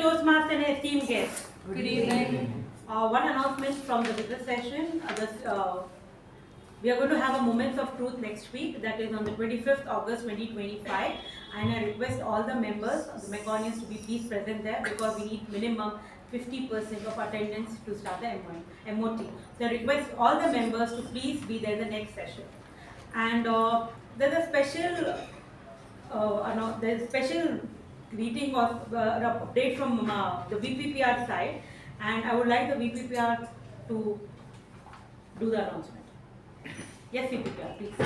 Toastmasters and esteemed guests. Good evening. One announcement from the business session. We are going to have a Moments of Truth next week. That is on the 25th August 2025. And I request all the members, the Meconians, to be please present there because we need minimum 50% of attendance to start the MOT. So I request all the members to please be there in the next session. And there's a special greeting of update from the VPPR side, and I would like the VPPR to do the announcement. Yes, VPPR, please.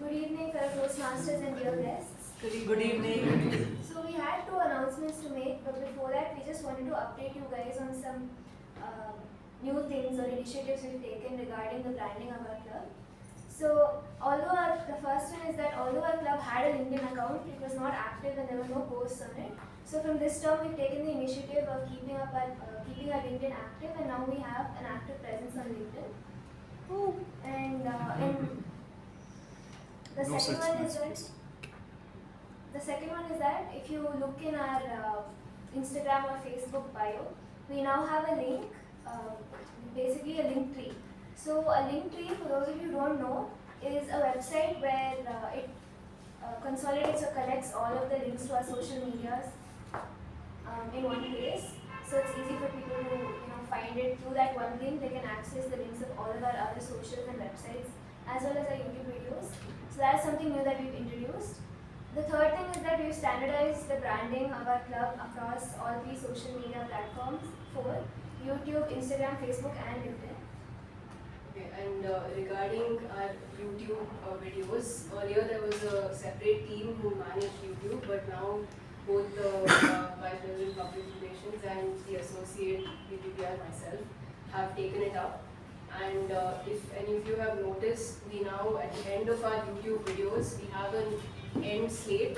Good evening, fellow Toastmasters and dear guests. Good evening. So we had 2 announcements to make, but before that, we just wanted to update you guys on some new things or initiatives we've taken regarding the branding of our club. So, the first one is that although our club had a LinkedIn account, it was not active and there were no posts on it. So from this term, we've taken the initiative of keeping our LinkedIn active, and now we have an active presence on LinkedIn. And the second one is that if you look in our Instagram or Facebook bio, we now have a link, basically a link tree. So a link tree, for those of you who don't know, is a website where it consolidates or collects all of the links to our social medias in one place. So it's easy for people to find it through that one link. They can access the links of all of our other socials and websites as well as our YouTube videos. So that's something new that we've introduced. The third thing is that we've standardized the branding of our club across all 3 social media platforms for YouTube, Instagram, Facebook and LinkedIn. Okay, and regarding our YouTube videos, earlier there was a separate team who managed YouTube, but now both the Vice President Public Relations and the Associate VPPR myself have taken it up. And if any of you have noticed, we now at the end of our YouTube videos, we have an end slate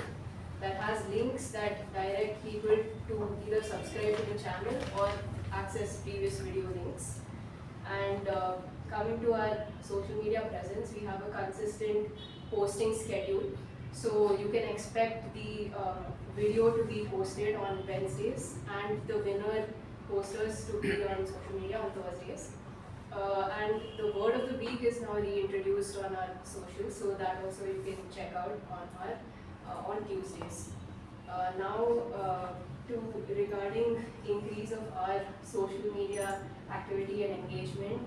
that has links that direct people to either subscribe to the channel or access previous video links. And coming to our social media presence, we have a consistent posting schedule. So you can expect the video to be posted on Wednesdays and the winner posters to be on social media on Thursdays. And the word of the week is now reintroduced on our socials, so that also you can check out on Tuesdays. Regarding increase of our social media activity and engagement,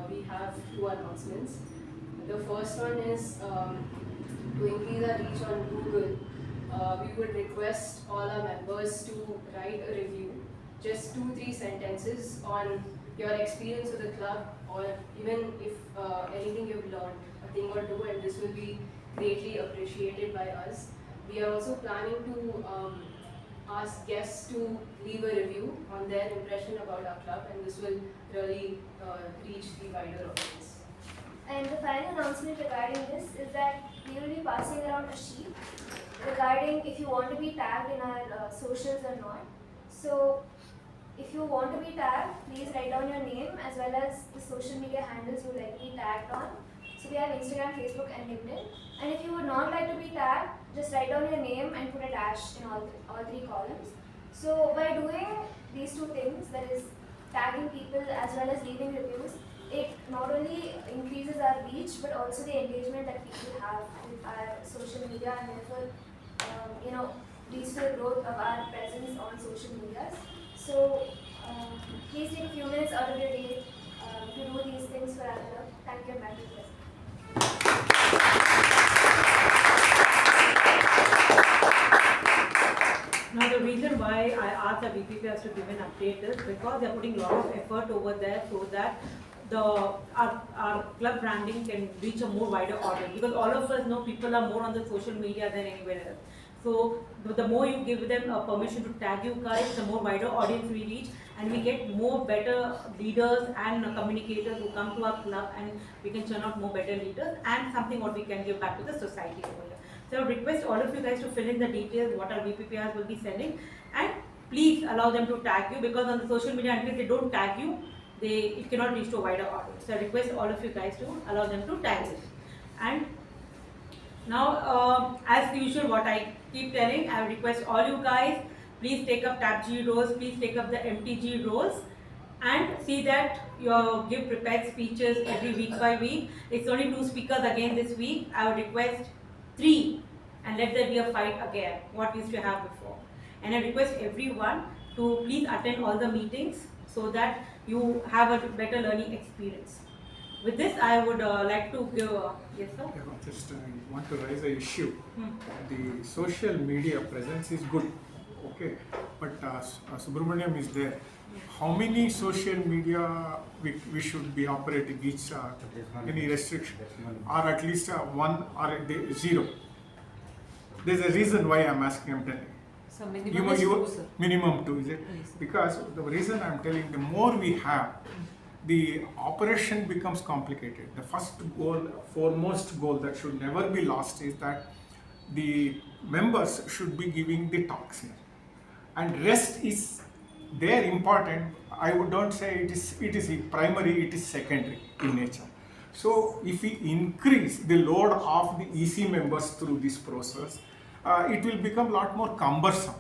we have 2 announcements. The first one is to increase our reach on Google. We would request all our members to write a review, just 2-3 sentences on your experience with the club, or even if anything you've learned, a thing or 2, and this will be greatly appreciated by us. We are also planning to ask guests to leave a review on their impression about our club, and this will really reach the wider audience. And the final announcement regarding this is that we will be passing around a sheet regarding if you want to be tagged in our socials or not. So if you want to be tagged, please write down your name as well as the social media handles you would like to be tagged on. So we have Instagram, Facebook and LinkedIn. And if you would not like to be tagged, just write down your name and put a dash in all 3 columns. So by doing these 2 things, that is tagging people as well as leaving reviews, it not only increases our reach but also the engagement that people have with our social media, and therefore leads to the growth of our presence on social medias. So please take a few minutes out of your day to do these things for our club. Thank you, Madam President. Now the reason why I asked the VPPs to give an update is because they are putting a lot of effort over there so that our club branding can reach a more wider audience, because all of us know people are more on the social media than anywhere else. So the more you give them a permission to tag you guys, the more wider audience we reach, and we get more better leaders and communicators who come to our club, and we can churn out more better leaders and something what we can give back to the society over here. So I request all of you guys to fill in the details what our VPPRs will be sending, and please allow them to tag you, because on the social media, until they don't tag you, it cannot reach to a wider audience. So I request all of you guys to allow them to tag you. And now, as usual, what I keep telling, I request all you guys please take up TAPG roles, please take up the MTG roles, and see that you give prepared speeches every week by week. It's only 2 speakers again this week. I would request 3 and let there be a fight again, what we used to have before. And I request everyone to please attend all the meetings so that you have a better learning experience. With this, I would like to give, yes sir? Yeah, just want to raise an issue. The social media presence is good, okay, but Subramanyam is there. How many social media we should be operating each, any restriction, or at least one or zero? There's a reason why I'm asking, I'm telling. So minimum is 2, sir. Minimum 2, is it? Yes, sir. Because the reason I'm telling, the more we have, the operation becomes complicated. The first goal, foremost goal that should never be lost is that the members should be giving the talks here. And rest is there important. I would not say it is primary, it is secondary in nature. So if we increase the load of the EC members through this process, it will become a lot more cumbersome.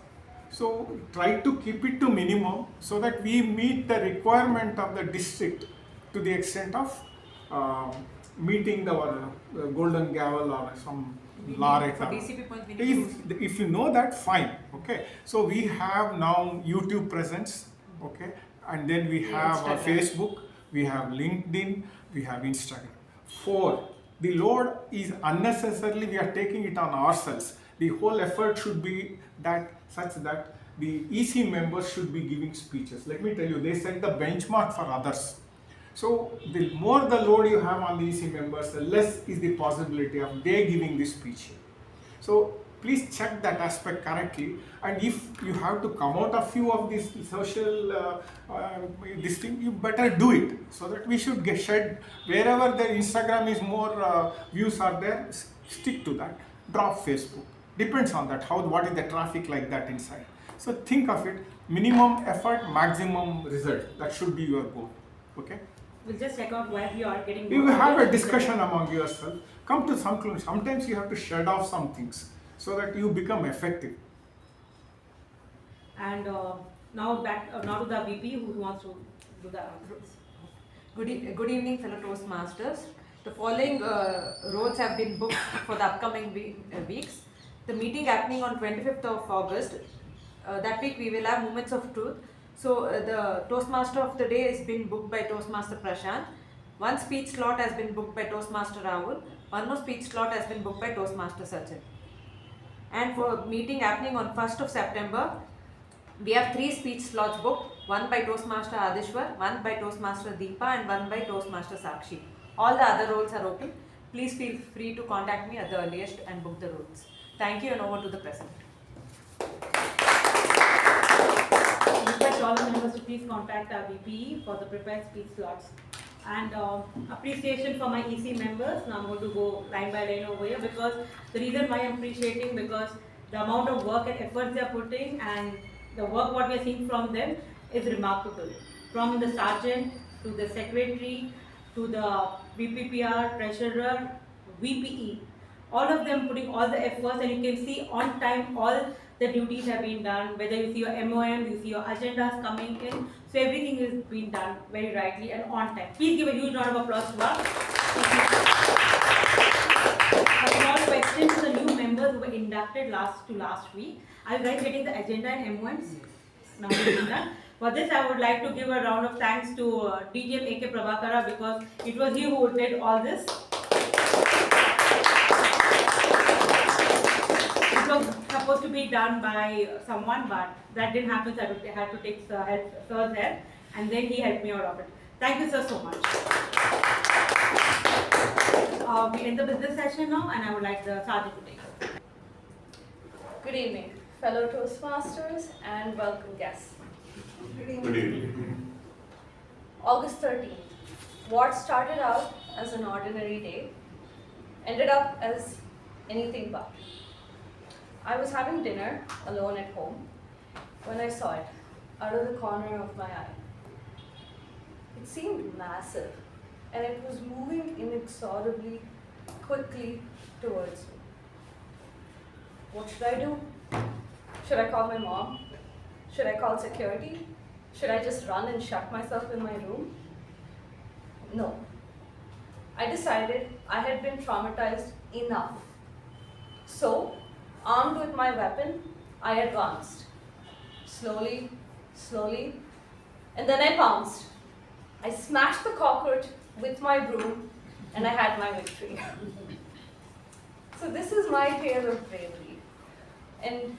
So try to keep it to minimum so that we meet the requirement of the district to the extent of meeting our golden gavel or some law. For DCP points, we need If you know that, fine, okay. So we have now YouTube presence, okay, and then we have Facebook, we have LinkedIn, we have Instagram. 4, the load is unnecessarily, we are taking it on ourselves. The whole effort should be that such that the EC members should be giving speeches. Let me tell you, they set the benchmark for others. So the more the load you have on the EC members, the less is the possibility of they giving this speech. So please check that aspect correctly, and if you have to come out a few of these social this thing, you better do it, so that we should get shed wherever the Instagram is more views are there, stick to that. Drop Facebook. Depends on that, what is the traffic like that inside. So think of it, minimum effort, maximum result. That should be your goal, okay? We'll just check out where you are getting. You have a discussion among yourself, come to some conclusion. Sometimes you have to shed off some things so that you become effective. And now back now to the VP who wants to do the roles. Good evening, fellow Toastmasters. The following roles have been booked for the upcoming weeks. The meeting happening on 25th of August. That week we will have Moments of Truth. So the Toastmaster of the day is been booked by Toastmaster Prashant. One speech slot has been booked by Toastmaster Rahul. One more speech slot has been booked by Toastmaster Ajay. And for meeting happening on 1st of September, we have 3 speech slots booked. One by Toastmaster Aadishwar, one by Toastmaster Deepa, and one by Toastmaster Sakshi. All the other roles are open. Please feel free to contact me at the earliest and book the roles. Thank you, and over to the president. Request all the members to please contact our VP for the prepared speech slots. And appreciation for my EC members. Now I'm going to go line by line over here, because the reason why I'm appreciating, because the amount of work and effort they are putting and the work what we are seeing from them is remarkable. From the sergeant to the secretary to the VPPR, treasurer, VPE, all of them putting all the efforts, and you can see on time all the duties have been done, whether you see your MOM, you see your agendas coming in, so everything is being done very rightly and on time. Please give a huge round of applause to us. A small question to the new members who were inducted last week. Are you guys getting the agenda and MOMs? Now we're doing that. For this, I would like to give a round of thanks to DGM K Prabhakara, because it was he who did all this. It was supposed to be done by someone, but that didn't happen, so I had to take sir's help, and then he helped me out of it. Thank you, sir, so much. We end the business session now, and I would like the sergeant to take over. Good evening, fellow Toastmasters and welcome guests. Good evening. August 13th. What started out as an ordinary day ended up as anything but. I was having dinner alone at home when I saw it out of the corner of my eye. It seemed massive, and it was moving inexorably quickly towards me. What should I do? Should I call my mom? Should I call security? Should I just run and shut myself in my room? No. I decided I had been traumatized enough. So, armed with my weapon, I advanced. Slowly, slowly, and then I pounced. I smashed the cockroach with my broom, and I had my victory. So this is my tale of bravery. And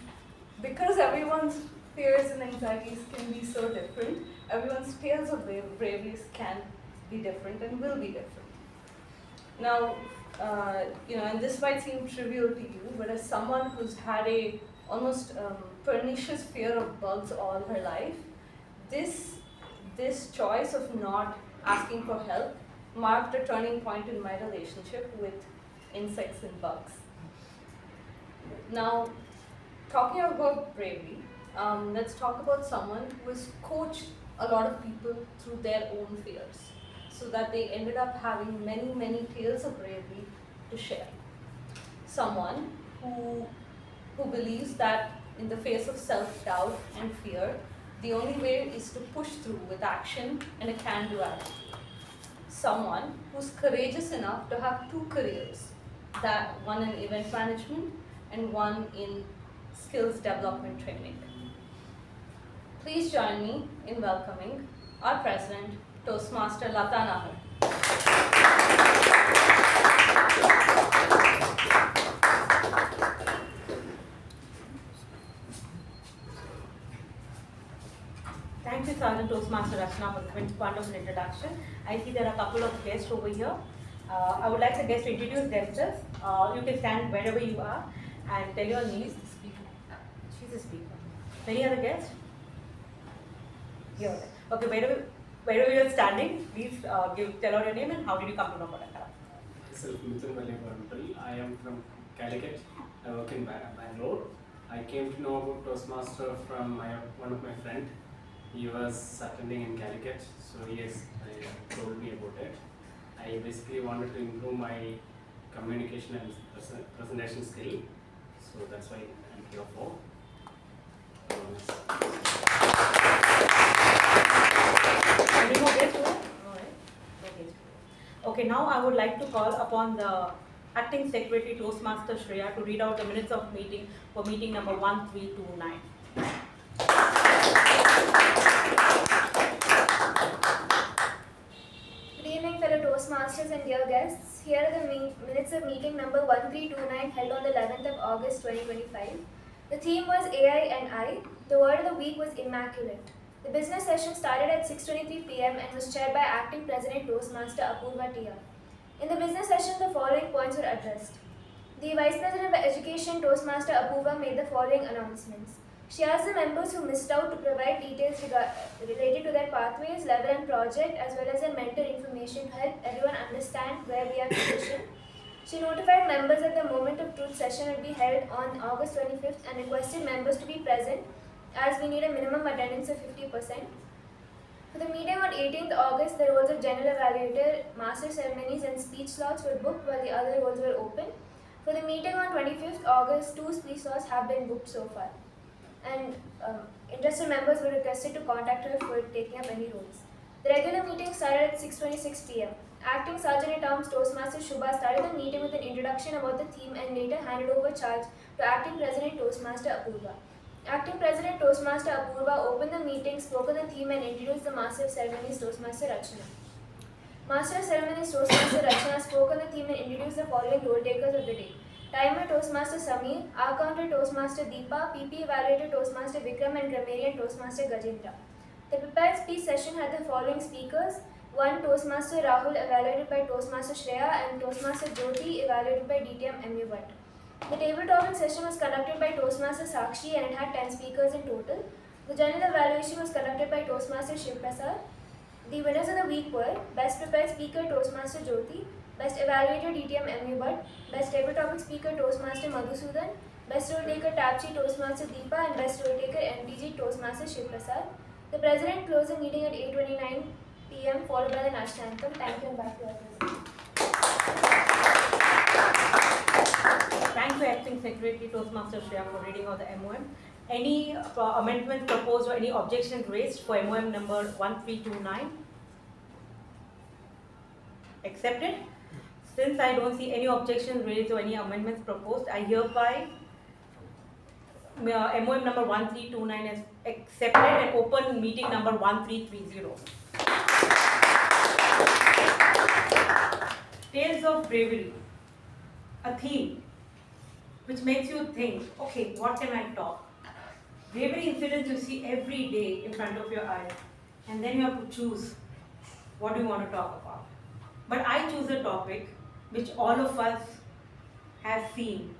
because everyone's fears and anxieties can be so different, everyone's tales of braveries can be different and will be different. Now, and this might seem trivial to you, but as someone who's had a almost pernicious fear of bugs all her life, this choice of not asking for help marked a turning point in my relationship with insects and bugs. Now, talking about bravery, let's talk about someone who has coached a lot of people through their own fears, so that they ended up having many, many tales of bravery to share. Someone who believes that in the face of self-doubt and fear, the only way is to push through with action and a can-do attitude. Someone who's courageous enough to have two careers, that one in event management and one in skills development training. Please join me in welcoming our President, Toastmaster Latha. Thank you, Sergeant Toastmaster Rachana, for the wonderful introduction. I see there are a couple of guests over here. I would like the guests to introduce themselves. You can stand wherever you are and tell your names. She's a speaker. Any other guests? Here. Okay, wherever you are standing, please tell out your name and how did you come to know Prabhakara. Myself, I am from Calicut. I work in Bangalore. I came to know about Toastmaster from one of my friends. He was attending in Calicut, so he told me about it. I basically wanted to improve my communication and presentation skill, so that's why I'm here for. Any more guests? Okay, now I would like to call upon the Acting Secretary Toastmaster Shreya to read out the minutes of meeting for meeting number 1329. Good evening, fellow Toastmasters and dear guests. Here are the minutes of meeting number 1329 held on the 11th of August 2025. The theme was AI and I. The word of the week was immaculate. The business session started at 6:23 p.m. and was chaired by Acting President Toastmaster Apoorva TR. In the business session, the following points were addressed. The Vice President of Education Toastmaster Apoorva made the following announcements. She asked the members who missed out to provide details related to their pathways, level and project, as well as their mentor information to help everyone understand where we are positioned. She notified members that the Moment of Truth session will be held on August 25th and requested members to be present as we need a minimum attendance of 50%. For the meeting on 18th August, the roles of General Evaluator, Master Ceremonies and speech slots were booked while the other roles were open. For the meeting on 25th August, 2 speech slots have been booked so far. And interested members were requested to contact her for taking up any roles. The regular meeting started at 6:26 p.m. Acting Sergeant-at-Arms Toastmaster Shuba started the meeting with an introduction about the theme and later handed over charge to Acting President Toastmaster Apoorva. Acting President Toastmaster Apoorva opened the meeting, spoke on the theme and introduced the Master of Ceremonies Toastmaster Rachana. Master of Ceremonies Toastmaster Rachana spoke on the theme and introduced the following role takers of the day. Timer Toastmaster Samir, R-Counter Toastmaster Deepa, PP Evaluator Toastmaster Vikram and Grammarian Toastmaster Gajendra. The prepared speech session had the following speakers. 1. Toastmaster Rahul, evaluated by Toastmaster Shreya, and Toastmaster Jyothi, evaluated by DTM MU Bhatt. The table topic session was conducted by Toastmaster Sakshi and it had 10 speakers in total. The general evaluation was conducted by Toastmaster Shivaprasad. The winners of the week were Best Prepared Speaker Toastmaster Jyothi, Best Evaluator DTM MU Bhatt, Best Table Topic Speaker Toastmaster Madhusudan, Best Role Taker TAPG Toastmaster Deepa, and Best Role Taker MTG Toastmaster Shivaprasad. The President closed the meeting at 8:29 p.m. followed by the national anthem. Thank you and back to our President. Thank you, Acting Secretary Toastmaster Shreya, for reading out the MOM. Any amendments proposed or any objections raised for MOM number 1329? Accepted? Since I don't see any objections raised or any amendments proposed, I hereby MOM number 1329 is accepted and open meeting number 1330. Tales of Bravery, a theme which makes you think, okay, what can I talk? Bravery incidents you see every day in front of your eyes, and then you have to choose what do you want to talk about. But I choose a topic which all of us have seen,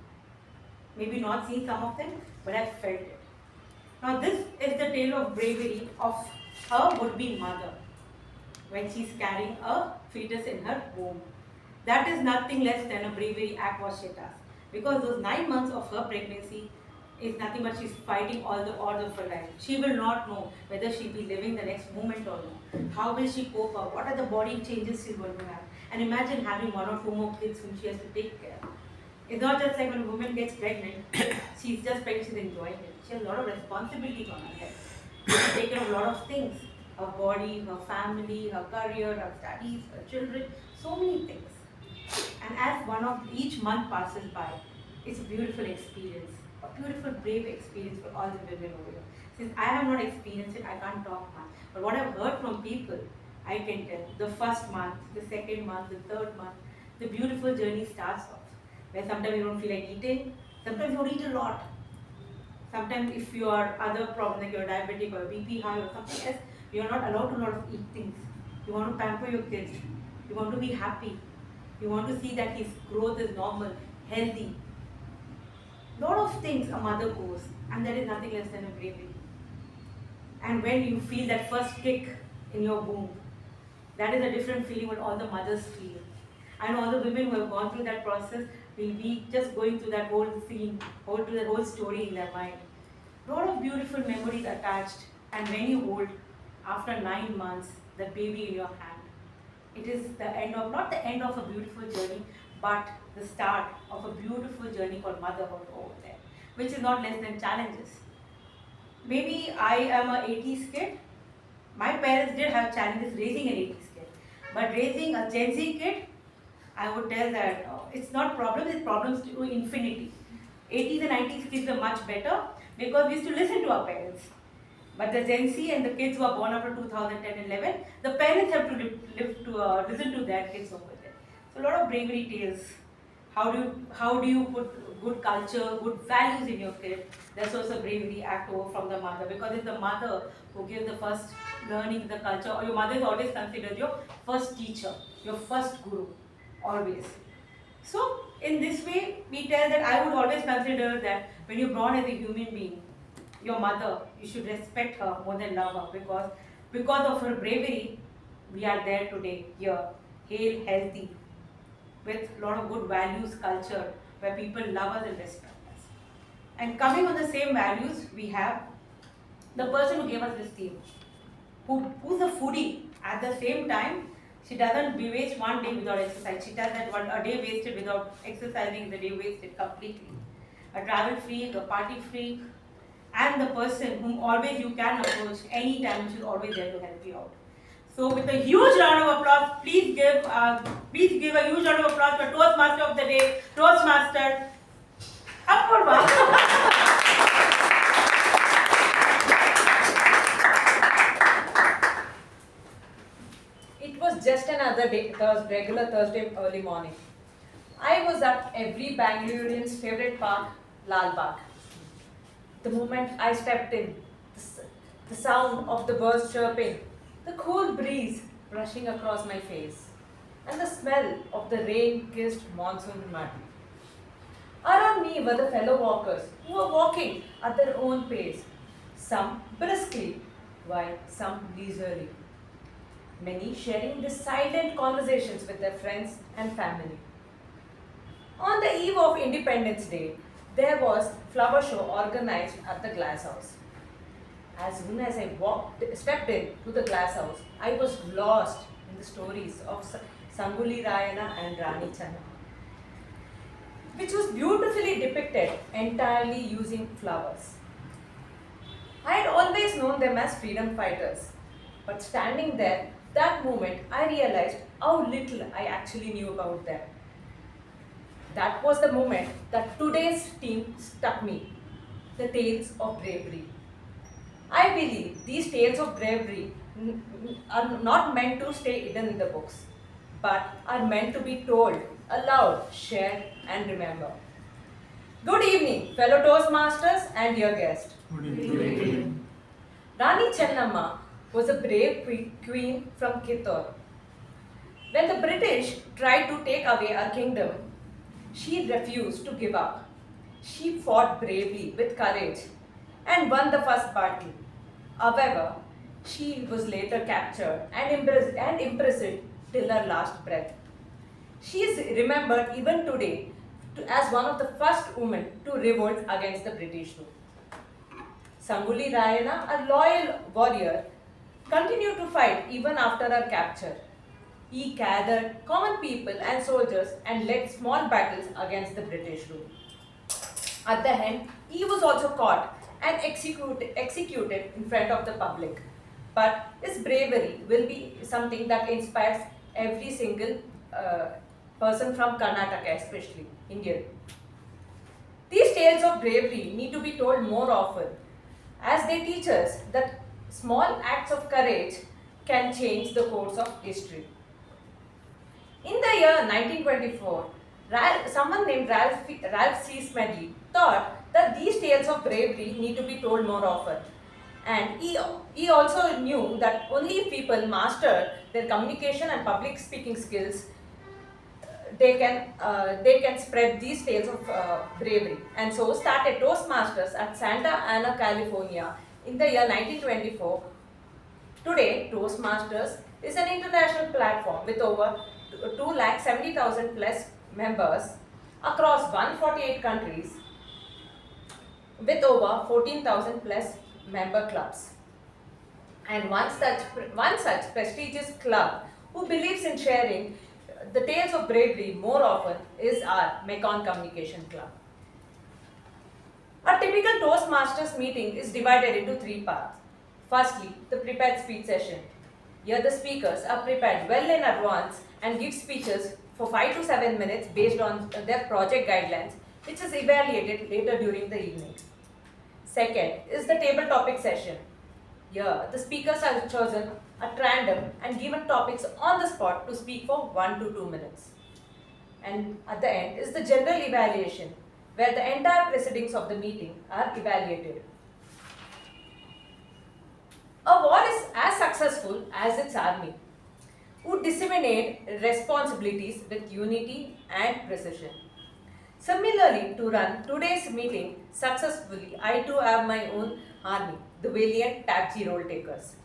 maybe not seen some of them, but have felt it. Now this is the tale of bravery of her would-be mother when she's carrying a fetus in her womb. That is nothing less than a bravery act what she does. Because those 9 months of her pregnancy is nothing but she's fighting all the odds of her life. She will not know whether she'll be living the next moment or not. How will she cope up? What are the body changes she's going to have? And imagine having 1 or 2 more kids whom she has to take care of. It's not just like when a woman gets pregnant, she's just pregnant, she's enjoying it. She has a lot of responsibility on her head. She has to take care of a lot of things. Her body, her family, her career, her studies, her children, so many things. And as each month passes by, it's a beautiful experience, a beautiful, brave experience for all the women over here. Since I have not experienced it, I can't talk much. But what I've heard from people, I can tell. The first month, the second month, the third month, the beautiful journey starts off. Where sometimes you don't feel like eating, sometimes you eat a lot. Sometimes if you are other problem like you're diabetic or BP high or something else, you're not allowed to eat things. You want to pamper your kids. You want to be happy. You want to see that his growth is normal, healthy. Lot of things a mother goes, and that is nothing less than a bravery. And when you feel that first kick in your womb, that is a different feeling what all the mothers feel. And all the women who have gone through that process will be just going through that whole scene, through that whole story in their mind. Lot of beautiful memories attached, and when you hold, after 9 months, the baby in your hand, it is the end of, not the end of a beautiful journey, but the start of a beautiful journey called motherhood over there, which is not less than challenges. Maybe I am a 80s kid. My parents did have challenges raising an 80s kid, but raising a Gen Z kid, I would tell that it's not problems, it's problems to infinity. 80s and 90s kids are much better because we used to listen to our parents. But the Gen Z and the kids who are born after 2010 and 11, the parents have to listen to their kids over there. So a lot of bravery tales. How do you put good culture, good values in your kid? That's also a bravery act over from the mother, because it's the mother who gives the first learning the culture, or your mother is always considered your first teacher, your first guru, always. So in this way, we tell that I would always consider that when you're born as a human being, your mother, you should respect her more than love her, because of her bravery, we are there today, here, hale, healthy, with a lot of good values, culture, where people love us and respect us. And coming on the same values, we have the person who gave us this theme, who's a foodie. At the same time, she doesn't waste 1 day without exercise. She tells that a day wasted without exercising is a day wasted completely. A travel freak, a party freak, and the person whom always you can approach anytime, she's always there to help you out. So with a huge round of applause, please give a huge round of applause for Toastmaster of the Day, Toastmaster Apoorva. It was just another day, regular Thursday early morning. I was at every Bangalorean's favorite park, Lal Bagh. The moment I stepped in, the sound of the birds chirping, the cool breeze brushing across my face, and the smell of the rain-kissed monsoon mud. Around me were the fellow walkers who were walking at their own pace, some briskly, while some leisurely. Many sharing the silent conversations with their friends and family. On the eve of Independence Day, there was flower show organized at the glass house. As soon as I stepped in to the glass house, I was lost in the stories of Sanguli Rayana and Rani Channa, which was beautifully depicted entirely using flowers. I had always known them as freedom fighters, but standing there, that moment, I realized how little I actually knew about them. That was the moment that today's team struck me, the tales of bravery. I believe these tales of bravery are not meant to stay hidden in the books, but are meant to be told, aloud, shared, and remembered. Good evening, fellow Toastmasters and dear guests. Good evening. Rani Chennamma was a brave queen from Kittur. When the British tried to take away her kingdom, she refused to give up. She fought bravely with courage and won the first battle. However, she was later captured and imprisoned till her last breath. She is remembered even today as one of the first women to revolt against the British rule. Sanguli Rayana, a loyal warrior, continued to fight even after her capture. He gathered common people and soldiers and led small battles against the British rule. At the end, he was also caught and executed in front of the public. But his bravery will be something that inspires every single person from Karnataka, especially Indian. These tales of bravery need to be told more often, as they teach us that small acts of courage can change the course of history. In the year 1924, someone named Ralph C. Smedley thought that these tales of bravery need to be told more often. And he also knew that only if people master their communication and public speaking skills, they can spread these tales of bravery. And so started Toastmasters at Santa Ana, California in the year 1924. Today, Toastmasters is an international platform with over 270,000 plus members across 148 countries with over 14,000 plus member clubs. And one such prestigious club who believes in sharing the tales of bravery more often is our Mekong Communication Club. A typical Toastmasters meeting is divided into three parts. Firstly, the prepared speech session. Here the speakers are prepared well in advance and give speeches for 5 to 7 minutes based on their project guidelines, which is evaluated later during the evening. Second is the table topic session. Here, the speakers are chosen at random and given topics on the spot to speak for 1 to 2 minutes. And at the end is the general evaluation, where the entire proceedings of the meeting are evaluated. A war is as successful as its army, who disseminate responsibilities with unity and precision. Similarly, to run today's meeting successfully, I too have my own army, the valiant TAPG role takers.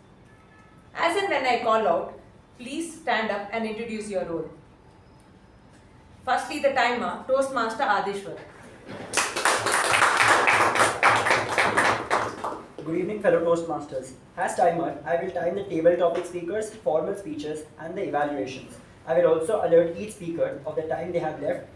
As and when I call out, please stand up and introduce your role. Firstly, the timer, Toastmaster Aadishwar. Good evening, fellow Toastmasters. As timer, I will time the table topic speakers, formal speeches, and the evaluations. I will also alert each speaker of the time they have left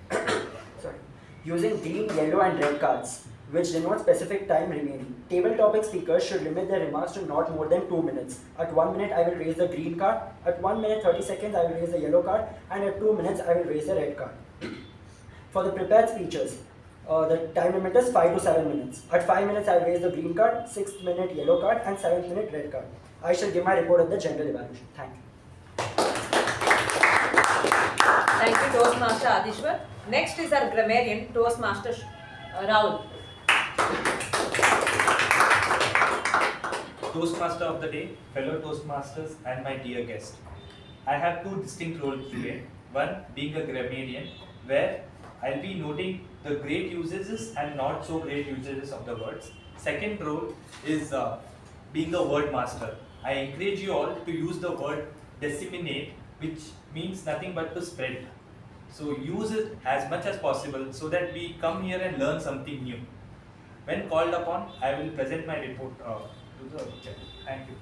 using green, yellow, and red cards, which denote specific time remaining. Table topic speakers should limit their remarks to not more than 2 minutes. At 1 minute, I will raise the green card. At 1 minute 30 seconds, I will raise the yellow card. And at 2 minutes, I will raise the red card. For the prepared speeches, the time limit is 5 to 7 minutes. At 5 minutes, I will raise the green card, 6th minute yellow card, and 7th minute red card. I shall give my report at the general evaluation. Thank you. Thank you, Toastmaster Aadishwar. Next is our Grammarian, Toastmaster Rahul. Toastmaster of the day, fellow Toastmasters, and my dear guest. I have two distinct roles today. One being a grammarian, where I'll be noting the great usages and not so great usages of the words. Second role is being a word master. I encourage you all to use the word disseminate, which means nothing but to spread. So use it as much as possible so that we come here and learn something new. When called upon, I will present my report to the chair. Thank you.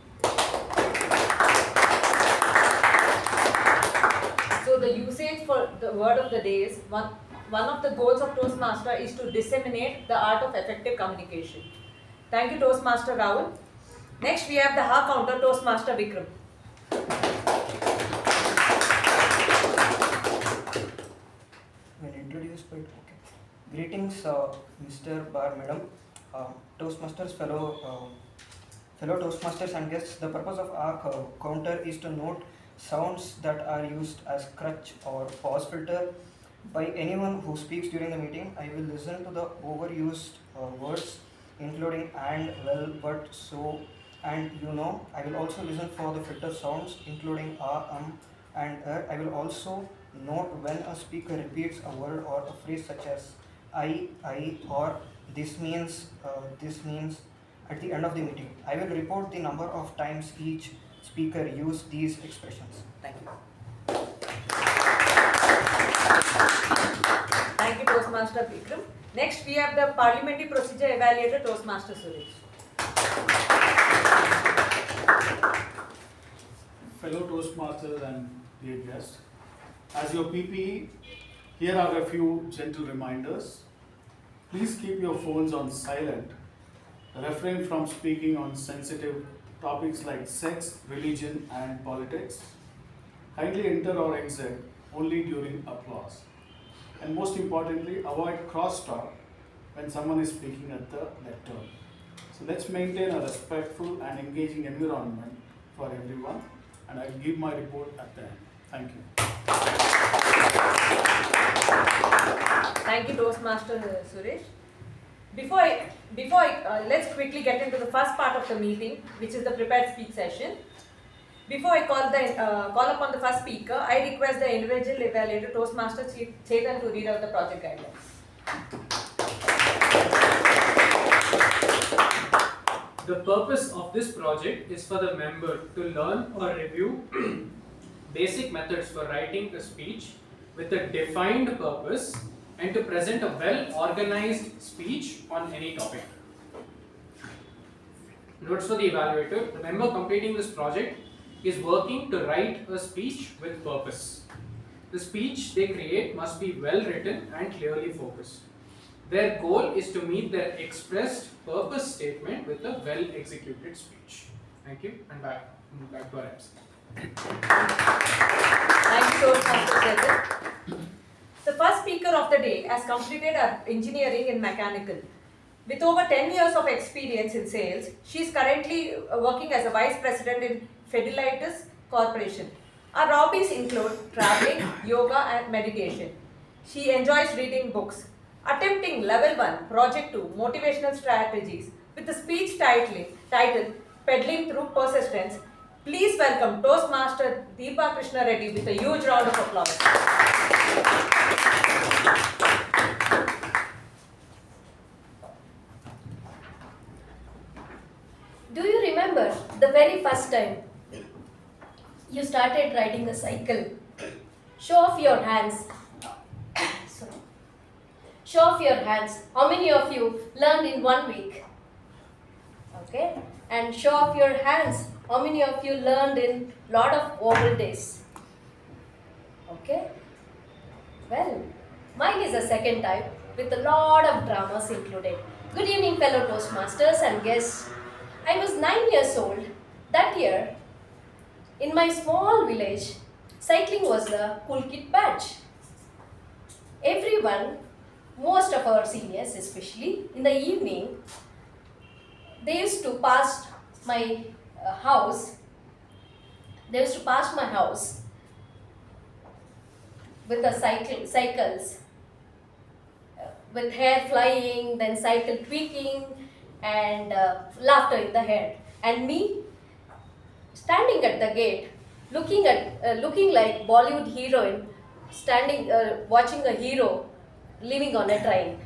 So the usage for the word of the day is one of the goals of Toastmaster is to disseminate the art of effective communication. Thank you, Toastmaster Rahul. Next, we have the half counter Toastmaster Vikram. Well introduced, but okay. Greetings, Mr. Bar, Madam, Toastmasters, fellow Toastmasters and guests. The purpose of our counter is to note sounds that are used as crutch or pause filter by anyone who speaks during the meeting. I will listen to the overused words including and, well, but, so, and, you know. I will also listen for the filter sounds including and I will also note when a speaker repeats a word or a phrase such as I or this means at the end of the meeting. I will report the number of times each speaker used these expressions. Thank you. Thank you, Toastmaster Vikram. Next, we have the Parliamentary Procedure Evaluator, Toastmaster Suresh. Fellow Toastmasters and dear guests, as your PPE, here are a few gentle reminders. Please keep your phones on silent. Refrain from speaking on sensitive topics like sex, religion, and politics. Kindly enter or exit only during applause. And most importantly, avoid crosstalk when someone is speaking at the lectern. So let's maintain a respectful and engaging environment for everyone. And I'll give my report at the end. Thank you. Thank you, Toastmaster Suresh. Let's quickly get into the first part of the meeting, which is the prepared speech session. Before I call upon the first speaker, I request the individual evaluator, Toastmaster Chetan, to read out the project guidelines. The purpose of this project is for the member to learn or review basic methods for writing a speech with a defined purpose and to present a well-organized speech on any topic. Notes for the evaluator: the member completing this project is working to write a speech with purpose. The speech they create must be well written and clearly focused. Their goal is to meet their expressed purpose statement with a well executed speech. Thank you, and back to our MC. Thank you, Toastmaster Chetan. The first speaker of the day has completed her engineering in mechanical. With over 10 years of experience in sales, she is currently working as a vice president in Fidelity Corporation. Her hobbies include traveling, yoga, and meditation. She enjoys reading books. Attempting level 1, project 2, motivational strategies with the speech titled Peddling Through Persistence. Please welcome Toastmaster Deepa Krishna Reddy with a huge round of applause. Do you remember the very first time you started riding a cycle? Show off your hands. Sorry. Show off your hands. How many of you learned in 1 week? Okay. And show off your hands. How many of you learned in lot of oval days? Okay. Well, mine is the second time with a lot of dramas included. Good evening, fellow Toastmasters and guests. I was 9 years old. That year, in my small village, cycling was the cool kid badge. Everyone, most of our seniors especially, in the evening, they used to pass my house. They used to pass my house with the cycles, with hair flying, then cycle tweaking, and laughter in the head. And me, standing at the gate, looking like Bollywood heroine, standing watching a hero living on a train.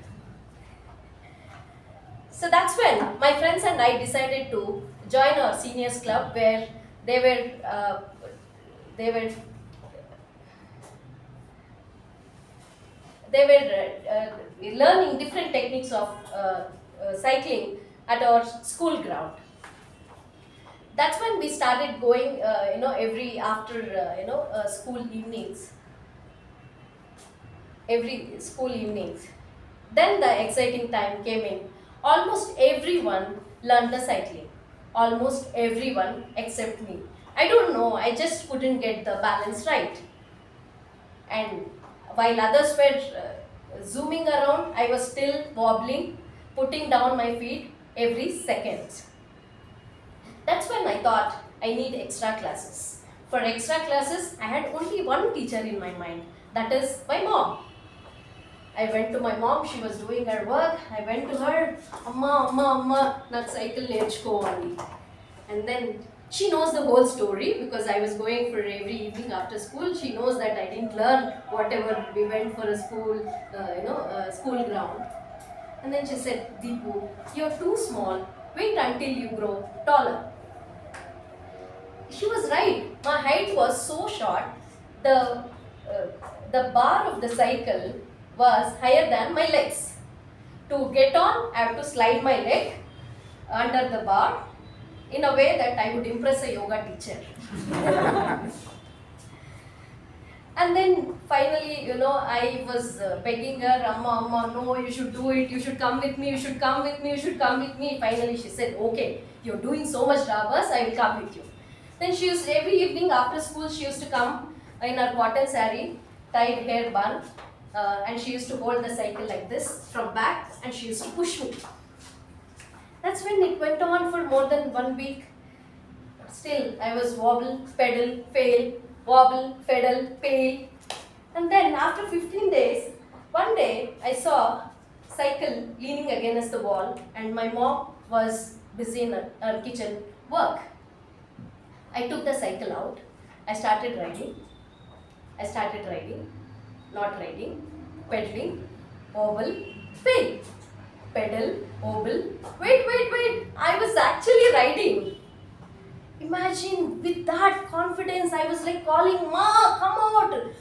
So that's when my friends and I decided to join our seniors club, where they were learning different techniques of cycling at our school ground. That's when we started going, every after school evenings. Every school evenings. Then the exciting time came in. Almost everyone learned the cycling. Almost everyone except me. I don't know, I just couldn't get the balance right. And while others were zooming around, I was still wobbling, putting down my feet every second. That's when I thought I need extra classes. For extra classes, I had only one teacher in my mind, that is my mom. I went to my mom, she was doing her work. I went to her, Amma, not cycle only. And then she knows the whole story because I was going for every evening after school. She knows that I didn't learn whatever we went for a school, school ground. And then she said, Deepu, you're too small. Wait until you grow taller. She was right. My height was so short. The bar of the cycle was higher than my legs. To get on, I have to slide my leg under the bar in a way that I would impress a yoga teacher. And then finally, I was begging her, Amma, no, you should do it, you should come with me, you should come with me, you should come with me. Finally, she said, okay, you're doing so much rabas, I will come with you. Then she used, every evening after school, she used to come in her cotton saree, tied hair bun, and she used to hold the cycle like this from back, and she used to push me. That's when it went on for more than 1 week. Still, I was wobble, pedal, fail, wobble, pedal, fail. And then after 15 days, one day I saw cycle leaning against the wall, and my mom was busy in her kitchen work. I took the cycle out. I started riding. Not riding, pedaling, wobble, fail, pedal, wobble, wait, I was actually riding. Imagine, with that confidence, I was like calling, Ma, come out,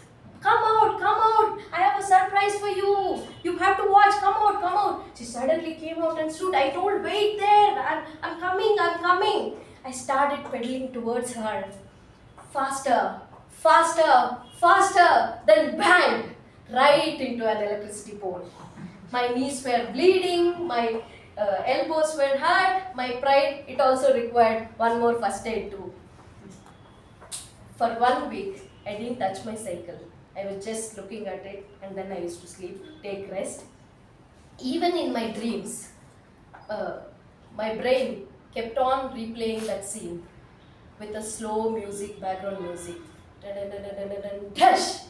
I have a surprise for you, you have to watch, come out. She suddenly came out and stood. I told, wait there, I'm coming. I started pedaling towards her, faster, then bang, right into an electricity pole. My knees were bleeding, my elbows were hurt, my pride, it also required one more first aid too. For 1 week, I didn't touch my cycle. I was just looking at it, and then I used to sleep, take rest. Even in my dreams, my brain kept on replaying that scene with a slow music, background music. Dash!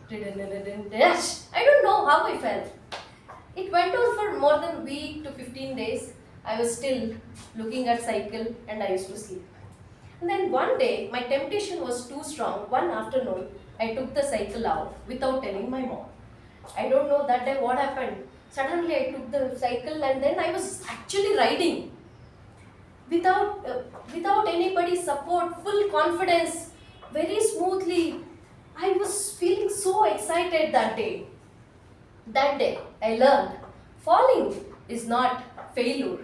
Dash! I don't know how I felt. It went on for more than a week to 15 days. I was still looking at cycle, and I used to sleep. And then one day, my temptation was too strong. One afternoon, I took the cycle out without telling my mom. I don't know that day what happened. Suddenly, I took the cycle, and then I was actually riding. Without anybody's support, full confidence, very smoothly. I was feeling so excited that day. That day, I learned falling is not failure,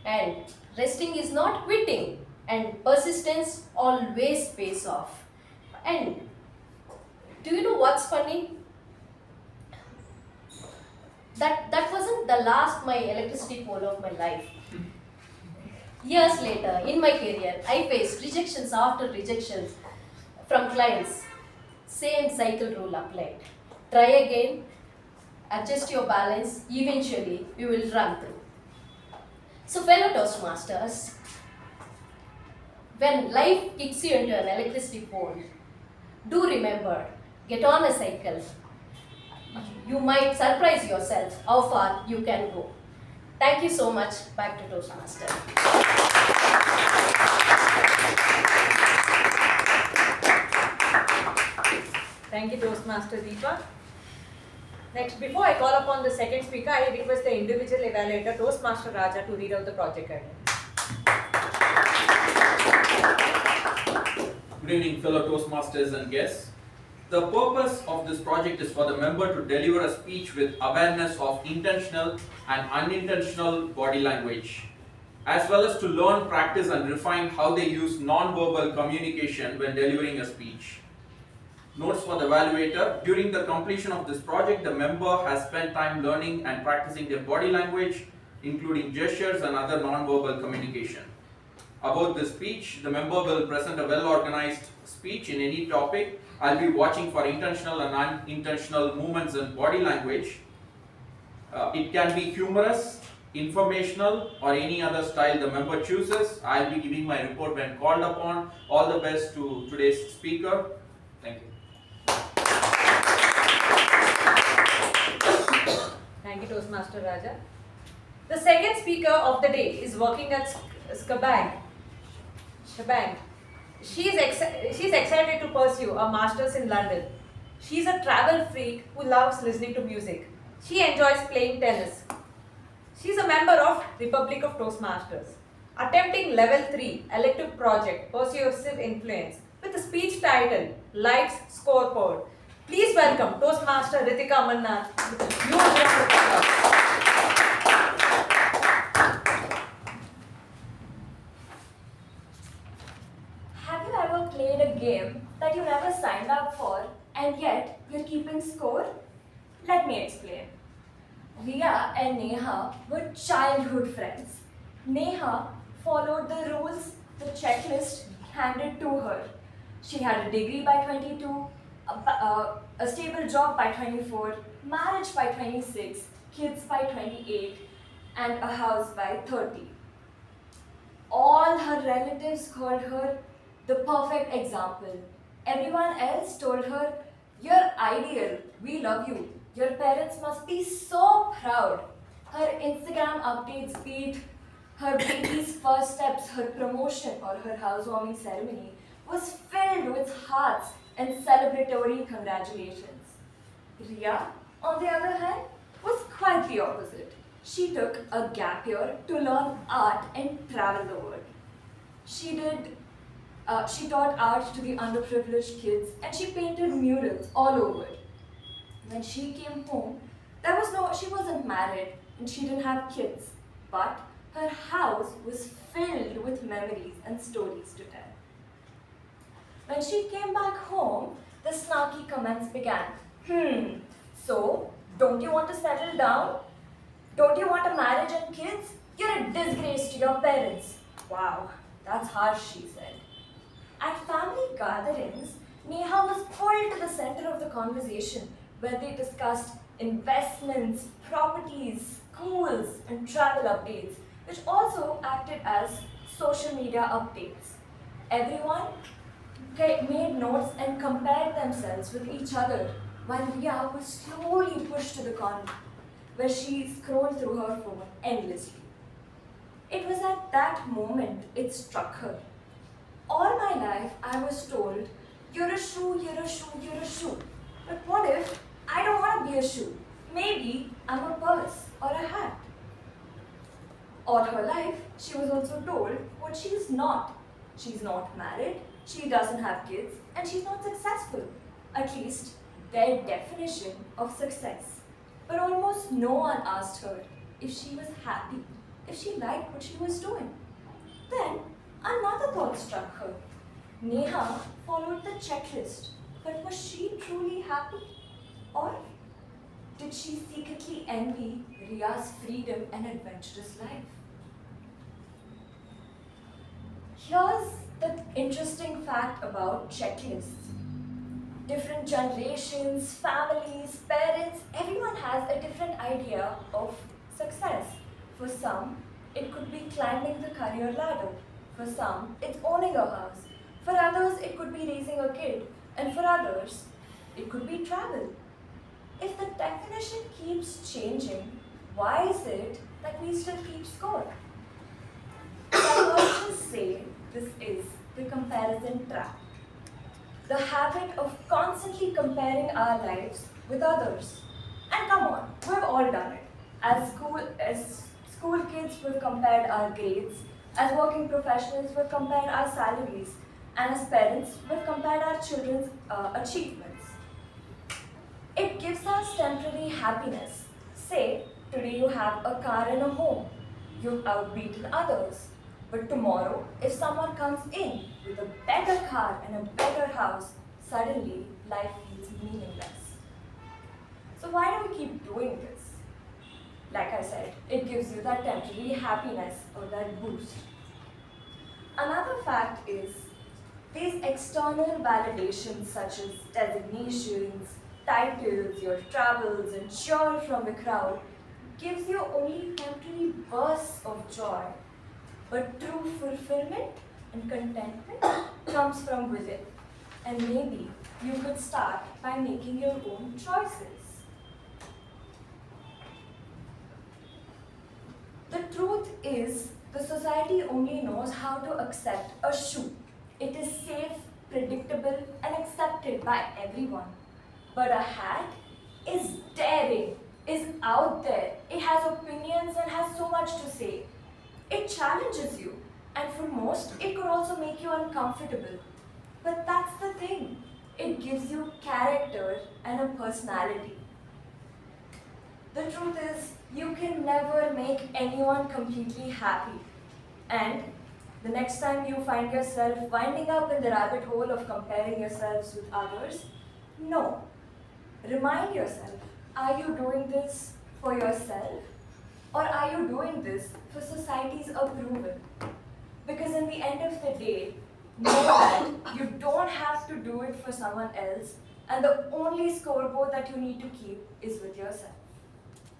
and resting is not quitting, and persistence always pays off. And do you know what's funny? That wasn't the last my electricity pole of my life. Years later, in my career, I faced rejections after rejections from clients. Same cycle rule applied. Try again, adjust your balance, eventually you will run through. So fellow Toastmasters, when life kicks you into an electricity pole, do remember, get on a cycle. You might surprise yourself how far you can go. Thank you so much. Back to Toastmaster. Thank you, Toastmaster Deepa. Next, before I call upon the second speaker, I request the individual evaluator, Toastmaster Raja, to read out the project guidelines. Good evening, fellow Toastmasters and guests. The purpose of this project is for the member to deliver a speech with awareness of intentional and unintentional body language, as well as to learn, practice and refine how they use non-verbal communication when delivering a speech. Notes for the evaluator: during the completion of this project, the member has spent time learning and practicing their body language, including gestures and other non-verbal communication. About the speech, the member will present a well-organized speech in any topic. I'll be watching for intentional and unintentional movements in body language. It can be humorous, informational, or any other style the member chooses. I'll be giving my report when called upon. All the best to today's speaker. Thank you. Thank you, Toastmaster Raja. The second speaker of the day is working at Shebang. She's excited to pursue a master's in London. She's a travel freak who loves listening to music. She enjoys playing tennis. She's a member of Republic of Toastmasters, attempting level 3 elective project Persuasive Influence with the speech title Life's Scoreboard. Please welcome Toastmaster Ritika Manna. Have you ever played a game that you never signed up for and yet you're keeping score? Let me explain. Riya and Neha were childhood friends. Neha followed the rules, the checklist handed to her. She had a degree by 22, a stable job by 24, marriage by 26, kids by 28, and a house by 30. All her relatives called her the perfect example. Everyone else told her, "You're ideal, we love you. Your parents must be so proud." Her Instagram updates beat her baby's first steps, her promotion, or her housewarming ceremony was filled with hearts and celebratory congratulations. Riya, on the other hand, was quite the opposite. She took a gap year to learn art and travel the world. She taught art to the underprivileged kids and she painted murals all over. When she came home, she wasn't married and she didn't have kids, but her house was filled with memories and stories to tell. When she came back home, the snarky comments began. So, don't you want to settle down? Don't you want a marriage and kids? You're a disgrace to your parents. Wow, that's harsh, she said. At family gatherings, Neha was pulled to the center of the conversation where they discussed investments, properties, schools, and travel updates, which also acted as social media updates. Everyone made notes and compared themselves with each other while Riya was slowly pushed to the corner where she scrolled through her phone endlessly. It was at that moment it struck her. All my life I was told, "You're a shoe, you're a shoe, you're a shoe." But what if I don't want to be a shoe? Maybe I'm a purse or a hat. All her life, she was also told what she is not. She's not married, she doesn't have kids, and she's not successful. At least, their definition of success. But almost no one asked her if she was happy, if she liked what she was doing. Then, another thought struck her. Neha followed the checklist, but was she truly happy? Or did she secretly envy Riya's freedom and adventurous life? Here's the interesting fact about checklists. Different generations, families, parents, everyone has a different idea of success. For some, it could be climbing the career ladder. For some, it's owning a house. For others, it could be raising a kid. And for others, it could be travel. If the definition keeps changing, why is it that we still keep score? Psychologists say this is the comparison trap. The habit of constantly comparing our lives with others. And come on, we've all done it. As school kids, we've compared our grades. As working professionals, we've compared our salaries. And as parents, we've compared our children's achievements. It gives us temporary happiness. Say, today you have a car and a home. You've outbeaten others. But tomorrow, if someone comes in with a better car and a better house, suddenly life feels meaningless. So why do we keep doing this? Like I said, it gives you that temporary happiness or that boost. Another fact is these external validations such as designations, titles, your travels, and cheer from the crowd gives you only temporary bursts of joy. But true fulfillment and contentment comes from within. And maybe you could start by making your own choices. The truth is, the society only knows how to accept a shoe. It is safe, predictable, and accepted by everyone. But a hat is daring, is out there. It has opinions and has so much to say. It challenges you, and for most, it could also make you uncomfortable. But that's the thing. It gives you character and a personality. The truth is, you can never make anyone completely happy. And the next time you find yourself winding up in the rabbit hole of comparing yourselves with others, no. Remind yourself, are you doing this for yourself? Or are you doing this for society's approval? Because in the end of the day, know that you don't have to do it for someone else, and the only scoreboard that you need to keep is with yourself.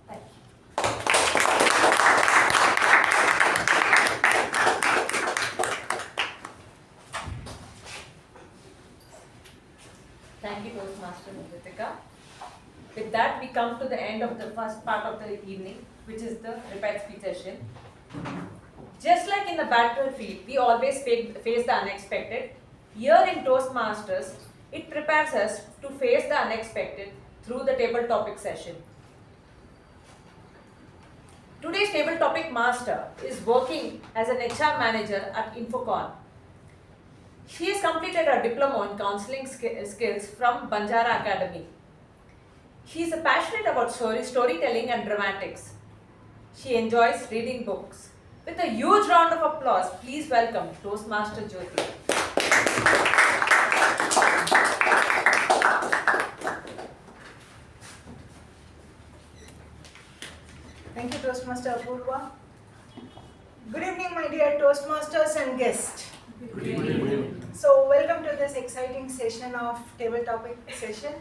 Thank you. Thank you, Toastmaster Ritika. With that, we come to the end of the first part of the evening, which is the repeat speech session. Just like in the battlefield, we always face the unexpected. Here in Toastmasters, it prepares us to face the unexpected through the table topic session. Today's table topic master is working as an HR manager at Infocon. She has completed a diploma in counseling skills from Banjara Academy. She is passionate about storytelling and dramatics. She enjoys reading books. With a huge round of applause, please welcome Toastmaster Jyothi. Thank you, Toastmaster Apoorva. Good evening, my dear Toastmasters and guests. Good evening. So, welcome to this exciting session of table topic session.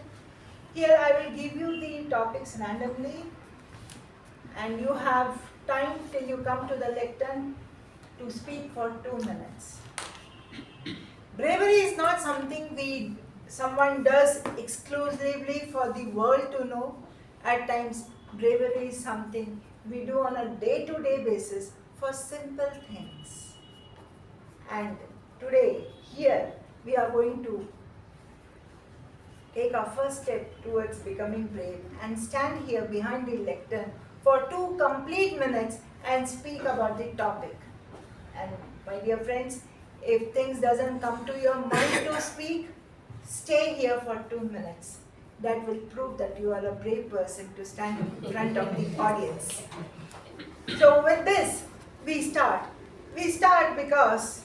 Here I will give you the topics randomly, and you have time till you come to the lectern to speak for 2 minutes. Bravery is not something someone does exclusively for the world to know. At times, bravery is something we do on a day-to-day basis for simple things. And today, here, we are going to take our first step towards becoming brave and stand here behind the lectern for 2 complete minutes and speak about the topic. And my dear friends, if things doesn't come to your mind to speak, stay here for 2 minutes. That will prove that you are a brave person to stand in front of the audience. So with this, we start. We start because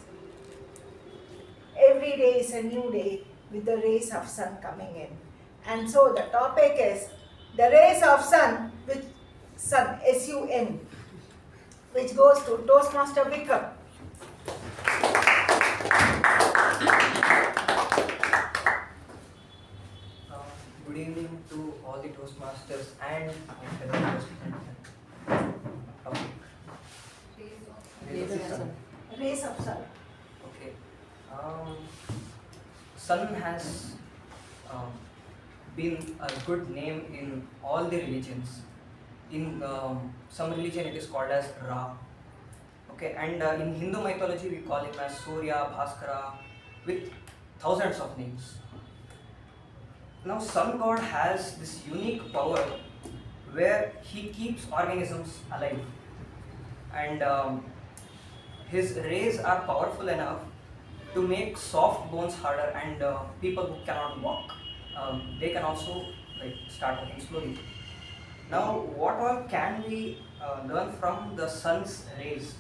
every day is a new day with the rays of sun coming in. And so the topic is the rays of sun with sun, S-U-N, which goes to Toastmaster Vikram. Good evening to all the Toastmasters and my fellow Toastmasters. Rays of sun. Okay. Sun has been a good name in all the religions. In some religion it is called as Ra. Okay, and in Hindu mythology we call him as Surya, Bhaskara, with thousands of names. Now sun god has this unique power where he keeps organisms alive, and his rays are powerful enough to make soft bones harder, and people who cannot walk, they can also start walking slowly. Now what all can we learn from the sun's rays?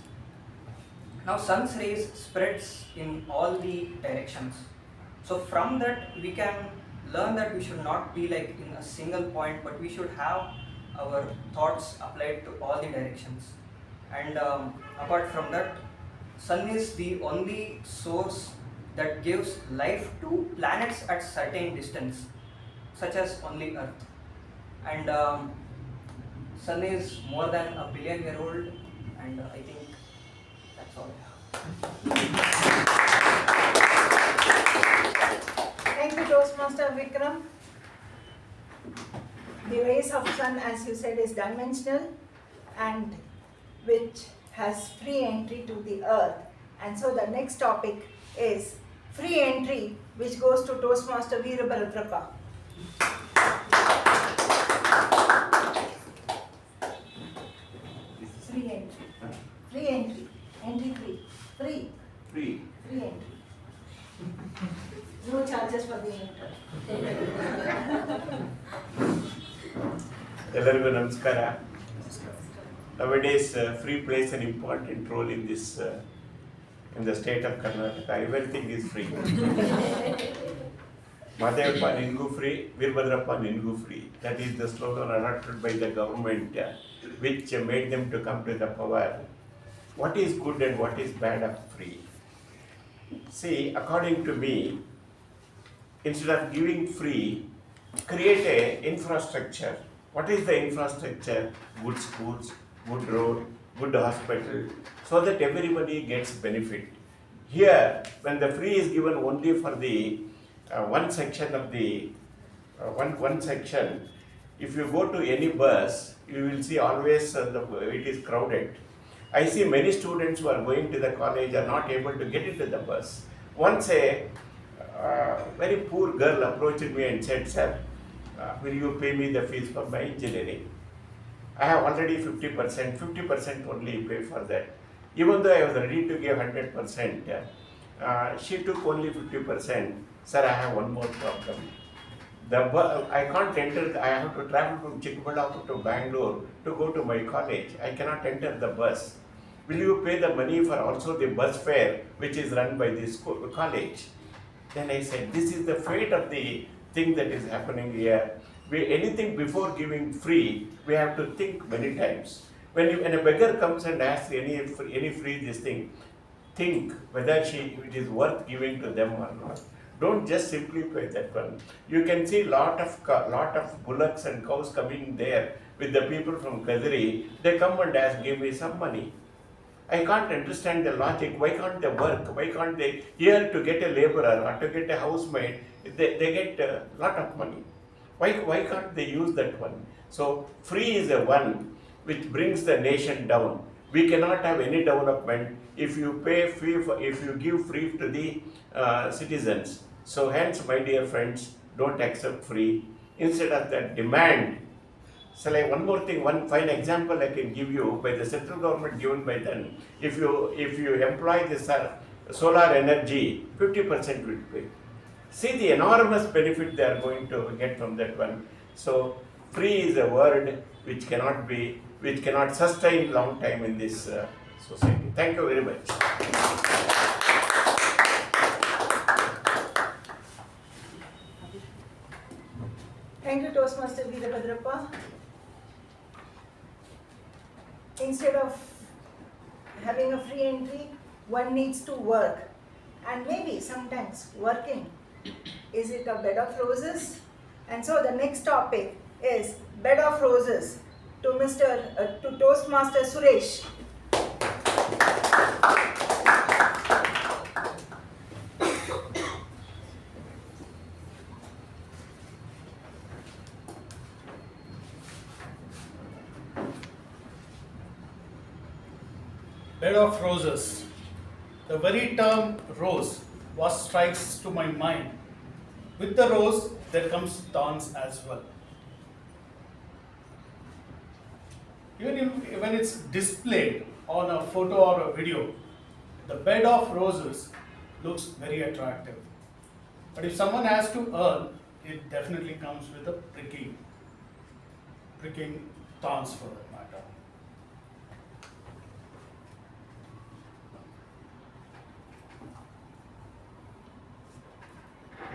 Now sun's rays spreads in all the directions. So from that we can learn that we should not be in a single point, but we should have our thoughts applied to all the directions. And apart from that, sun is the only source that gives life to planets at certain distance, such as only Earth. And sun is more than a billion-year-old, and I think that's all I have. Thank you, Toastmaster Vikram. The rays of sun, as you said, is dimensional and which has free entry to the earth. And so the next topic is free entry, which goes to Toastmaster Veerabhadrappa. Free entry. Free entry. Entry free. Free. Free. Free entry. No charges for the entry. ಎಲ್ಲರಿಗೂ ನಮಸ್ಕಾರ. Nowadays, free plays an important role in this, in the state of Karnataka. Everything is free. Madhevappa ningu free, Veerabhadrappa ningu free. That is the slogan adopted by the government, which made them to come to the power. What is good and what is bad of free? See, according to me, instead of giving free, create a infrastructure. What is the infrastructure? Good schools, good road, good hospital, so that everybody gets benefit. Here, when the free is given only for the one section of the one section, if you go to any bus, you will see always it is crowded. I see many students who are going to the college are not able to get into the bus. Once a very poor girl approached me and said, "Sir, will you pay me the fees for my engineering? I have already 50%, 50% only pay for that." Even though I was ready to give 100%, she took only 50%. "Sir, I have one more problem. I can't enter, I have to travel from Chikmagalur to Bangalore to go to my college. I cannot enter the bus. Will you pay the money for also the bus fare which is run by this college?" Then I said, this is the fate of the thing that is happening here. Anything before giving free, we have to think many times. When a beggar comes and asks any free this thing, think whether it is worth giving to them or not. Don't just simply pay that one. You can see lot of bullocks and cows coming there with the people from Kadiri. They come and ask, "Give me some money." I can't understand the logic. Why can't they work? Why can't they, here to get a laborer or to get a housemaid, they get a lot of money. Why can't they use that one? So free is the one which brings the nation down. We cannot have any development if you pay free if you give free to the citizens. So hence, my dear friends, don't accept free. Instead of that, demand. So like one more thing, one fine example I can give you by the central government given by them. If you employ this solar energy, 50% will pay. See the enormous benefit they are going to get from that one. So free is a word which cannot sustain long time in this society. Thank you very much. Thank you, Toastmaster Veerabhadrappa. Instead of having a free entry, one needs to work. And maybe sometimes working, is it a bed of roses? And so the next topic is bed of roses to Toastmaster Suresh. Bed of roses. The very term rose was strikes to my mind. With the rose, there comes thorns as well. Even when it's displayed on a photo or a video, the bed of roses looks very attractive. But if someone has to earn, it definitely comes with a pricking thorns for that matter.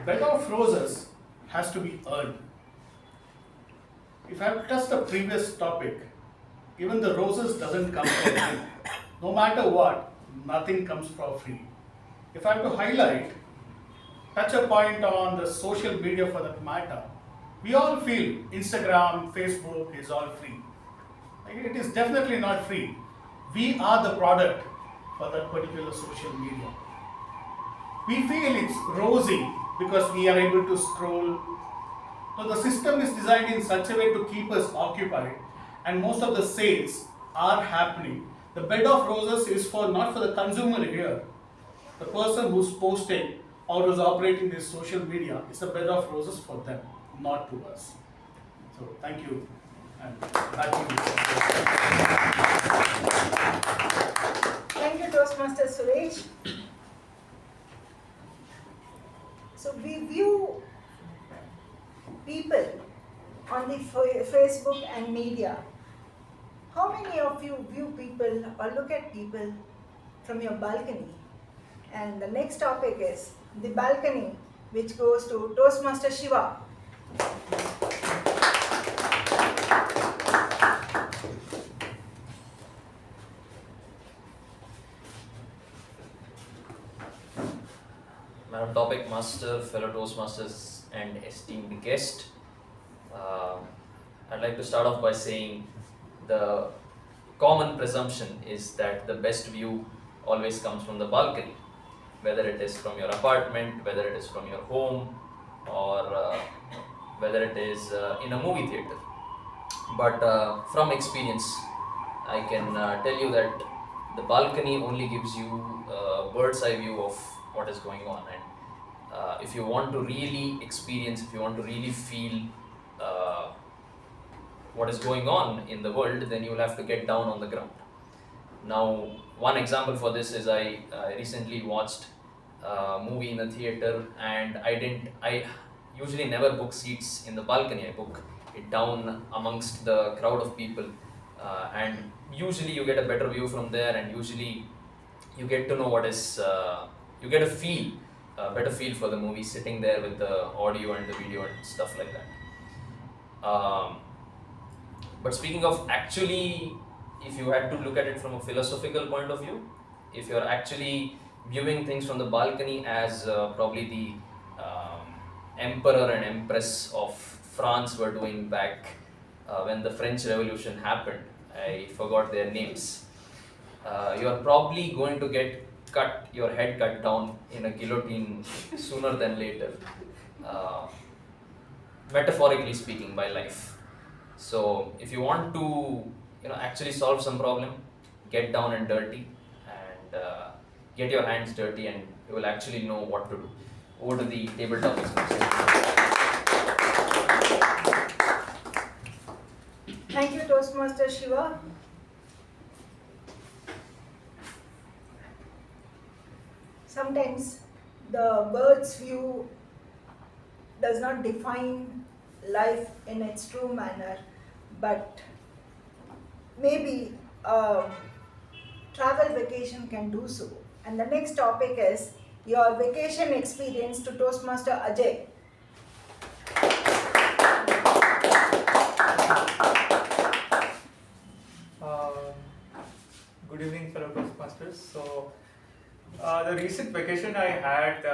Bed of roses has to be earned. if I have to touch the previous topic, even the roses doesn't come for free. No matter what, nothing comes for free. If I have to highlight, touch a point on the social media for that matter, we all feel Instagram, Facebook is all free. It is definitely not free. We are the product for that particular social media. We feel it's rosy because we are able to scroll. So the system is designed in such a way to keep us occupied, and most of the sales are happening. The bed of roses is for not for the consumer here. The person who's posting or who's operating this social media, it's a bed of roses for them, not to us. So thank you. And back to you. Thank you, Toastmaster Suresh. So we view people on the Facebook and media. How many of you view people or look at people from your balcony? And the next topic is the balcony, which goes to Toastmaster Shiva. Madam Topic Master, fellow Toastmasters and esteemed guest, I'd like to start off by saying the common presumption is that the best view always comes from the balcony, whether it is from your apartment, whether it is from your home, or whether it is in a movie theater. But from experience, I can tell you that the balcony only gives you a bird's eye view of what is going on, and if you want to really experience, if you want to really feel what is going on in the world, then you will have to get down on the ground. Now, one example for this is I recently watched a movie in the theater, and I usually never book seats in the balcony. I book it down amongst the crowd of people, and usually you get a better view from there, and usually you get to know what is you get a better feel for the movie sitting there with the audio and the video and stuff like that. But speaking of actually, if you had to look at it from a philosophical point of view, if you're actually viewing things from the balcony as probably the emperor and empress of France were doing back when the French Revolution happened, I forgot their names, you're probably going to get your head cut down in a guillotine sooner than later, metaphorically speaking, by life. So if you want to actually solve some problem, get down and dirty, and get your hands dirty, and you will actually know what to do. Over to the table topics. Thank you, Toastmaster Shiva. Sometimes the bird's view does not define life in its true manner, but maybe a travel vacation can do so. And the next topic is your vacation experience to Toastmaster Ajay. Good evening, fellow Toastmasters. So, the recent vacation I had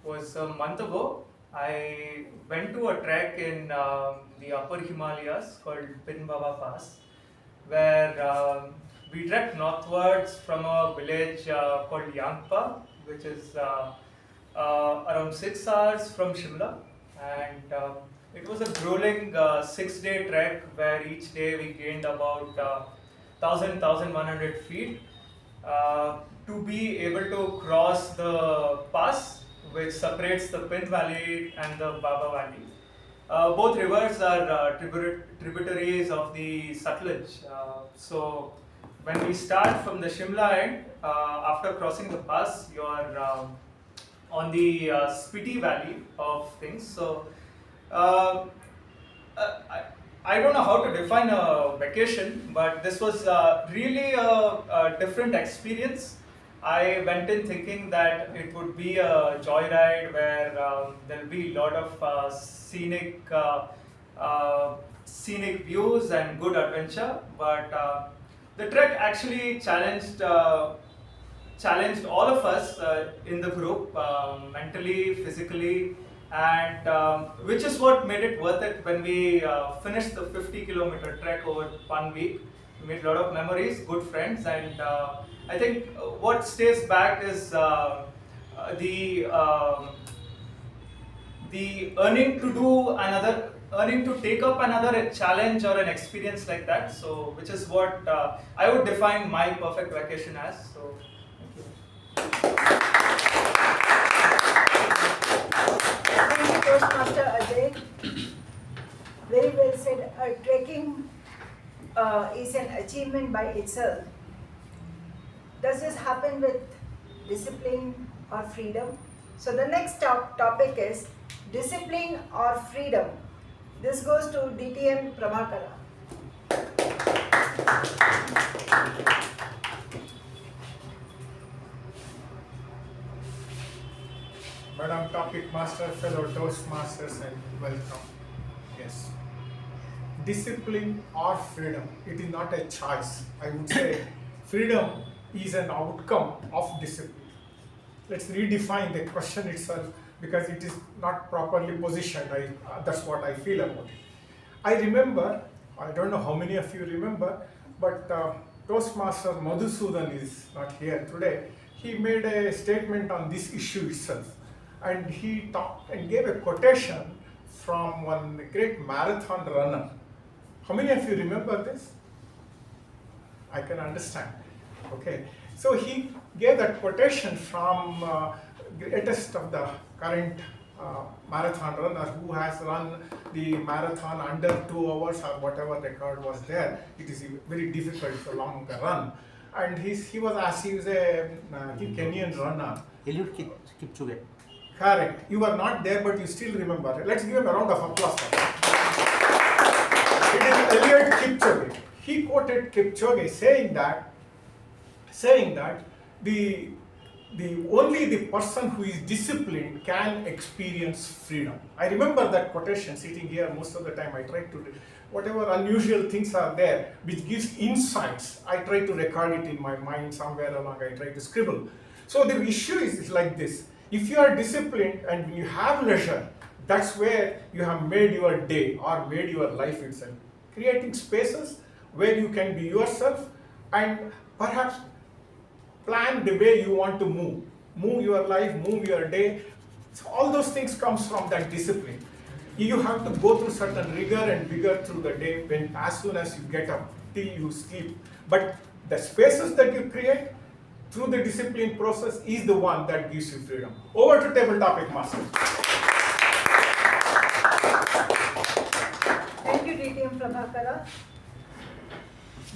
was a month ago. I went to a trek in the upper Himalayas called Pin Baba Pass, where we trekked northwards from a village called Yangpa, which is around 6 hours from Shimla, and it was a grueling 6-day trek where each day we gained about 1,100 feet to be able to cross the pass which separates the Pin Valley and the Baba Valley. Both rivers are tributaries of the Sutlej. So when we start from the Shimla end, after crossing the pass, you are on the Spiti Valley of things. So I don't know how to define a vacation, but this was really a different experience. I went in thinking that it would be a joyride where there'll be a lot of scenic scenic views and good adventure. But the trek actually challenged all of us in the group, mentally, physically, and which is what made it worth it. When we finished the 50-kilometer trek over 1 week, we made a lot of memories, good friends, and I think what stays back is the earning to take up another challenge or an experience like that. So, which is what I would define my perfect vacation as. So, Thank you, Toastmaster Ajay. Very well said. Trekking is an achievement by itself. Does this happen with discipline or freedom? So the next topic is discipline or freedom. This goes to DTM Prabhakara. Madam Topic Master, fellow Toastmasters, and welcome. Yes. Discipline or freedom, it is not a choice. I would say freedom is an outcome of discipline. Let's redefine the question itself because it is not properly positioned. That's what I feel about it. I remember, I don't know how many of you remember, but Toastmaster Madhusudan is not here today. He made a statement on this issue itself. And he talked and gave a quotation from one great marathon runner. How many of you remember this? I can understand. Okay. So he gave that quotation from greatest of the current marathon runner who has run the marathon under 2 hours or whatever record was there. It is very difficult, a long run. And he was a Kenyan runner. Eliud Kipchoge. Correct. You were not there, but you still remember. Let's give him a round of applause for that. It is Eliud Kipchoge. He quoted Kipchoge saying that the only the person who is disciplined can experience freedom. I remember that quotation sitting here most of the time. I try to, whatever unusual things are there, which gives insights, I try to record it in my mind somewhere along. I try to scribble. So the issue is like this. If you are disciplined and you have leisure, that's where you have made your day or made your life itself. Creating spaces where you can be yourself and perhaps plan the way you want to move. Move your life, move your day. So all those things comes from that discipline. You have to go through certain rigor and vigor through the day when as soon as you get up till you sleep. But the spaces that you create through the discipline process is the one that gives you freedom. Over to table topic master. Thank you, DTM Prabhakara.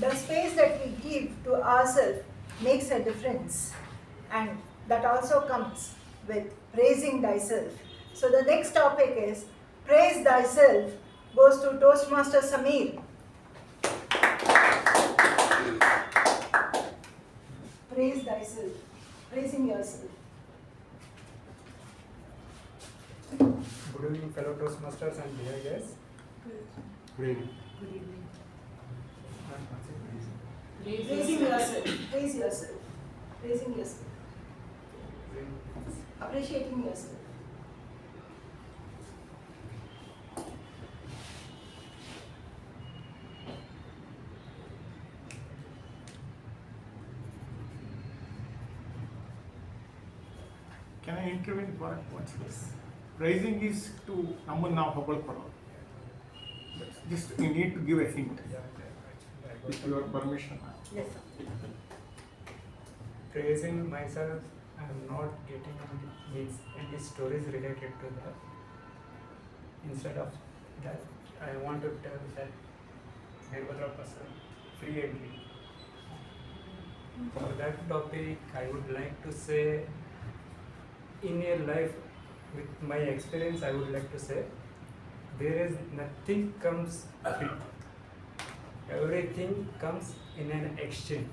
The space that we give to ourselves makes a difference, and that also comes with praising thyself. So the next topic is praise thyself, goes to Toastmaster Samir. Praise thyself, praising yourself. Good evening, fellow Toastmasters and dear guests. Good evening. Good evening. Praising yourself, praise yourself, praising yourself, appreciating yourself. Can I intervene? What's this? Praising is to Namunna Hobalpara. Just you need to give a hint. With your permission. Yes. Praising myself, I am not getting any stories related to that. Instead of that, I want to tell that Veerabhadrappa free entry. For that topic, I would like to say, in a life, with my experience, I would like to say, there is nothing comes free. Everything comes in an exchange.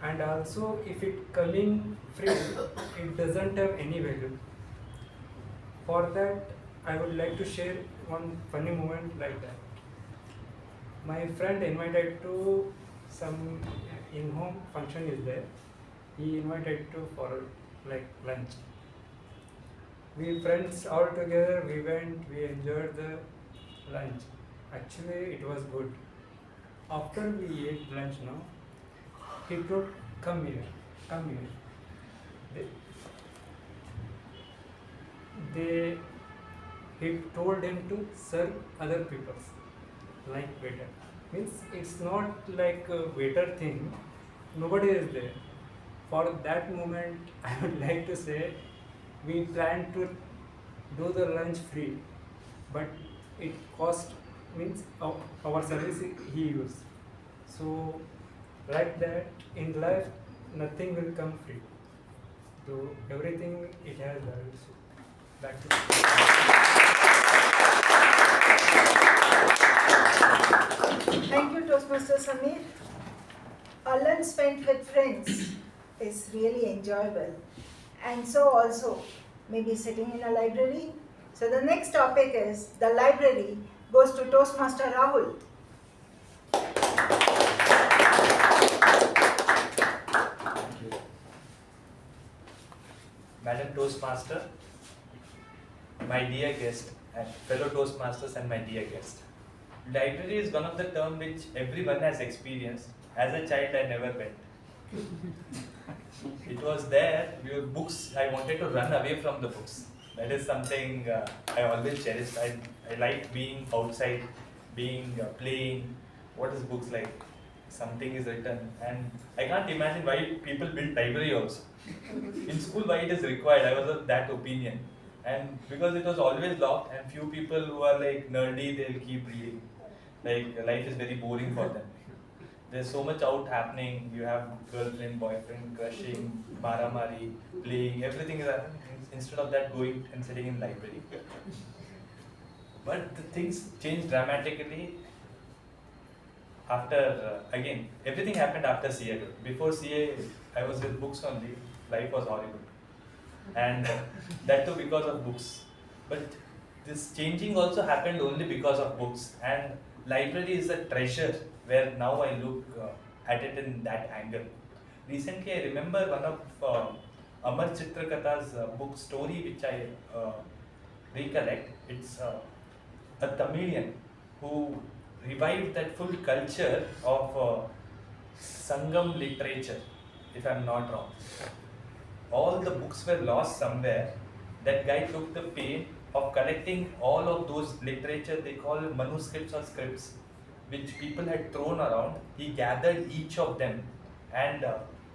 And also, if it coming free, it doesn't have any value. For that, I would like to share one funny moment like that. My friend invited to some in-home function is there. He invited to for like lunch. We friends all together, we went, we enjoyed the lunch. Actually, it was good. After we ate lunch now, he told, come here, come here. He told him to serve other people like waiter. Means it's not like a waiter thing. Nobody is there. For that moment, I would like to say, we planned to do the lunch free, but it cost means our service he used. So like that in life, nothing will come free. So everything it has value. So back to Thank you, Toastmaster Samir. A lunch spent with friends is really enjoyable. And so also, maybe sitting in a library. So the next topic is the library goes to Toastmaster Rahul. Madam Toastmaster, my dear guest, and fellow Toastmasters and my dear guest. Library is one of the terms which everyone has experienced. As a child, I never went. It was there, we were books, I wanted to run away from the books. That is something I always cherished. I like being outside, playing. What is books like? Something is written. And I can't imagine why people build library also. In school, why it is required, I was of that opinion. And because it was always locked and few people who are like nerdy, they'll keep reading. Like life is very boring for them. There's so much out happening. You have girlfriend, boyfriend, crushing, maramari, playing, everything is happening. Instead of that, going and sitting in library. But the things changed dramatically after, again, everything happened after CA. Before CA, I was with books only. Life was horrible. And that too because of books. But this changing also happened only because of books. And library is a treasure where now I look at it in that angle. Recently, I remember one of Amar Chitrakatha's book story which I recollect. It's a Tamilian who revived that full culture of Sangam literature, if I'm not wrong. All the books were lost somewhere. That guy took the pain of collecting all of those literature, they call manuscripts or scripts, which people had thrown around. He gathered each of them and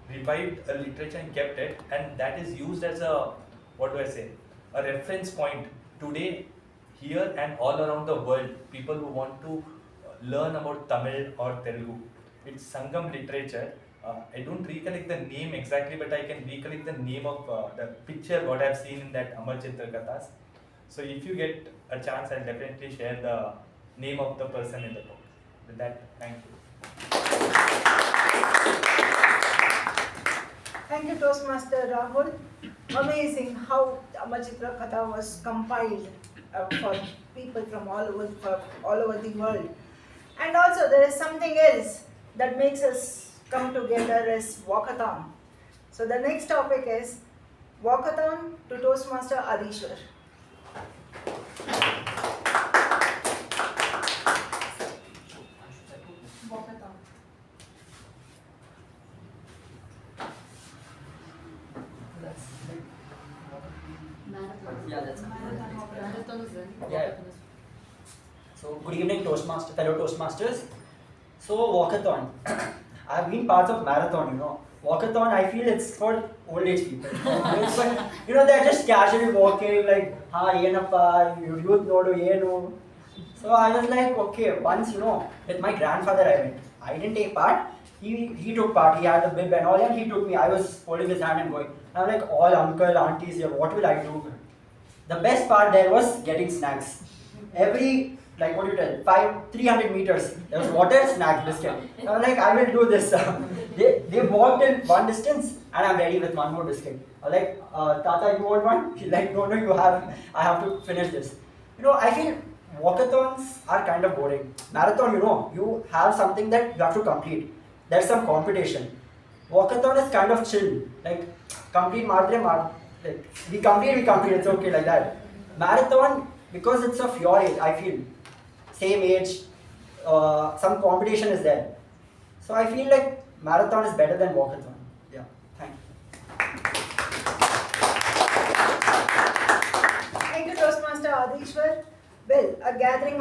revived a literature and kept it, and that is used as a, a reference point today, here and all around the world. People who want to learn about Tamil or Telugu. It's Sangam literature. I don't recollect the name exactly, but I can recollect the name of the picture what I've seen in that Amar Chitrakathas. So if you get a chance, I'll definitely share the name of the person in the book. With that, thank you. Thank you, Toastmaster Rahul. Amazing how Amar Chitrakatha was compiled for people from all over the world. And also there is something else that makes us come together as walkathon. So the next topic is walkathon to Toastmaster Aadishwar. Walkathon. Yeah, that's Marathon is done. Yeah. So good evening, fellow Toastmasters. So walkathon. I've been part of marathon, Walkathon, I feel it's for old age people. They're just casually walking like, yenappa, you youth nodu yenu. So I was like, okay, once, with my grandfather I went. I didn't take part. He took part. He had the bib and all, and he took me. I was holding his hand and going. I'm like, all uncle, aunties here, what will I do? The best part there was getting snacks. Every, 300 meters, there was water, snacks, biscuit. I'm like, I will do this. They walked in one distance, and I'm ready with one more biscuit. I'm like, Tata, you want one? He's like, no, you have. I have to finish this. I feel walkathons are kind of boring. Marathon, you have something that you have to complete. There's some competition. Walkathon is kind of chill. Like, complete, like, we complete, it's okay like that. Marathon, because it's of your age, I feel. Same age, some competition is there. So I feel like marathon is better than walkathon. Yeah, thank you. Thank you, Toastmaster Aadishwar. Well, a gathering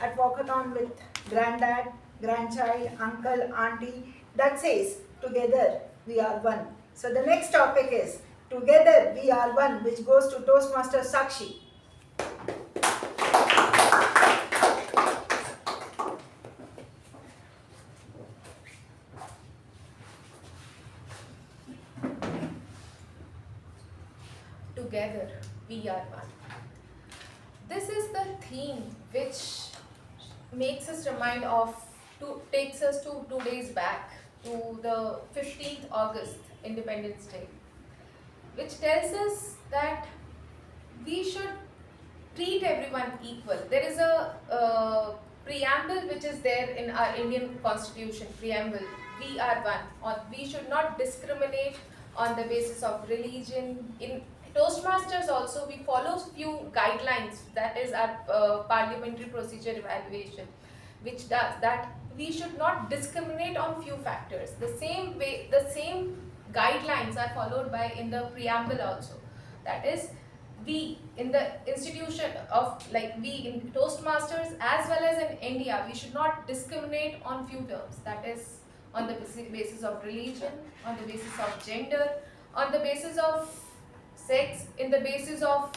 at walkathon with granddad, grandchild, uncle, auntie, that says, together we are one. So the next topic is, together we are one, which goes to Toastmaster Sakshi. Together we are one. This is the theme which makes us remind of, takes us to 2 days back to the 15th August, Independence Day, which tells us that we should treat everyone equal. There is a preamble which is there in our Indian Constitution, preamble, we are one, or we should not discriminate on the basis of religion. In Toastmasters also we follow few guidelines, that is our parliamentary procedure evaluation, which does that we should not discriminate on few factors. The same way, the same guidelines are followed by in the preamble also. That is, we in the institution of, like we in Toastmasters as well as in India, we should not discriminate on few terms. That is on the basis of religion, on the basis of gender, on the basis of sex, in the basis of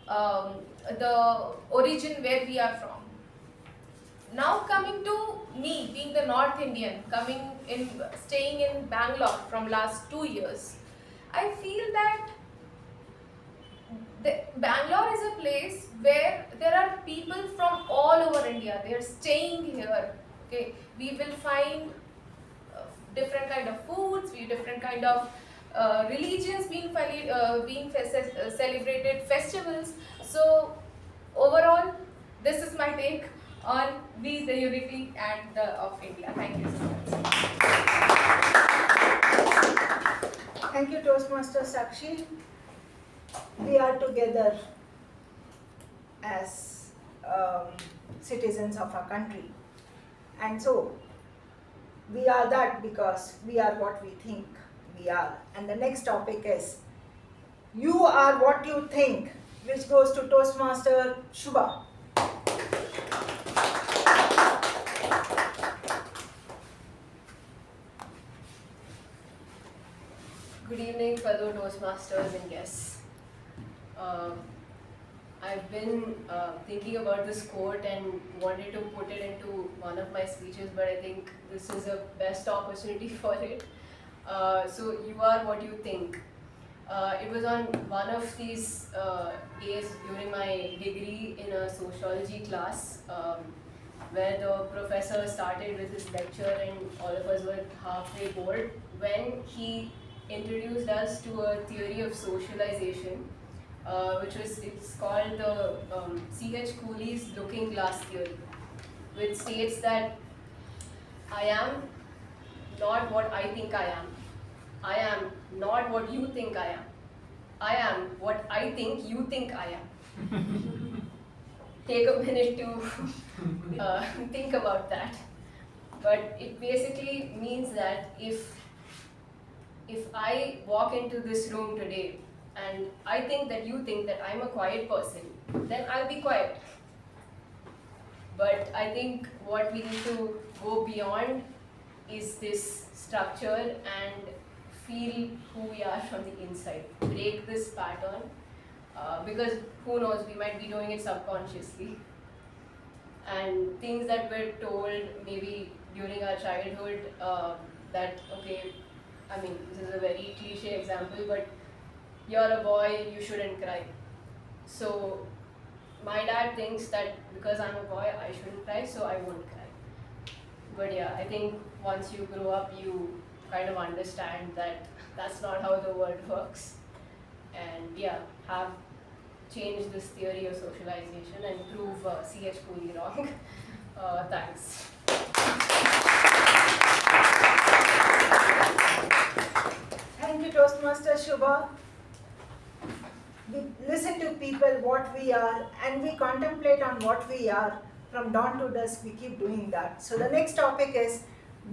the origin where we are from. Now coming to me, being the North Indian, staying in Bangalore from last 2 years, I feel that Bangalore is a place where there are people from all over India. They are staying here. Okay, we will find different kind of foods, different kind of religions being celebrated, festivals. So overall, this is my take on we the unity and of India. Thank you so much. Thank you, Toastmaster Sakshi. We are together as citizens of our country, and so we are that because we are what we think we are. And the next topic is, you are what you think, which goes to Toastmaster Shuba. Good evening, fellow Toastmasters and guests. I've been thinking about this quote and wanted to put it into one of my speeches, but I think this is the best opportunity for it. So, you are what you think. It was on one of these days during my degree in a sociology class, where the professor started with his lecture and all of us were halfway bored, when he introduced us to a theory of socialization, it's called the C.H. Cooley's Looking Glass theory, which states that I am not what I think I am. I am not what you think I am. I am what I think you think I am. Take a minute to think about that. But it basically means that if I walk into this room today and I think that you think that I'm a quiet person, then I'll be quiet. But I think what we need to go beyond is this structure and feel who we are from the inside. Break this pattern, because who knows, we might be doing it subconsciously. And things that we're told maybe during our childhood, that, okay, I mean, this is a very cliche example, but you're a boy, you shouldn't cry. So my dad thinks that because I'm a boy, I shouldn't cry, so I won't cry. But yeah, I think once you grow up, you kind of understand that that's not how the world works. And yeah, have change this theory of socialization and prove CH Cooley wrong. Thanks. Thank you, Toastmaster Shuba. We listen to people what we are and we contemplate on what we are from dawn to dusk. We keep doing that. So the next topic is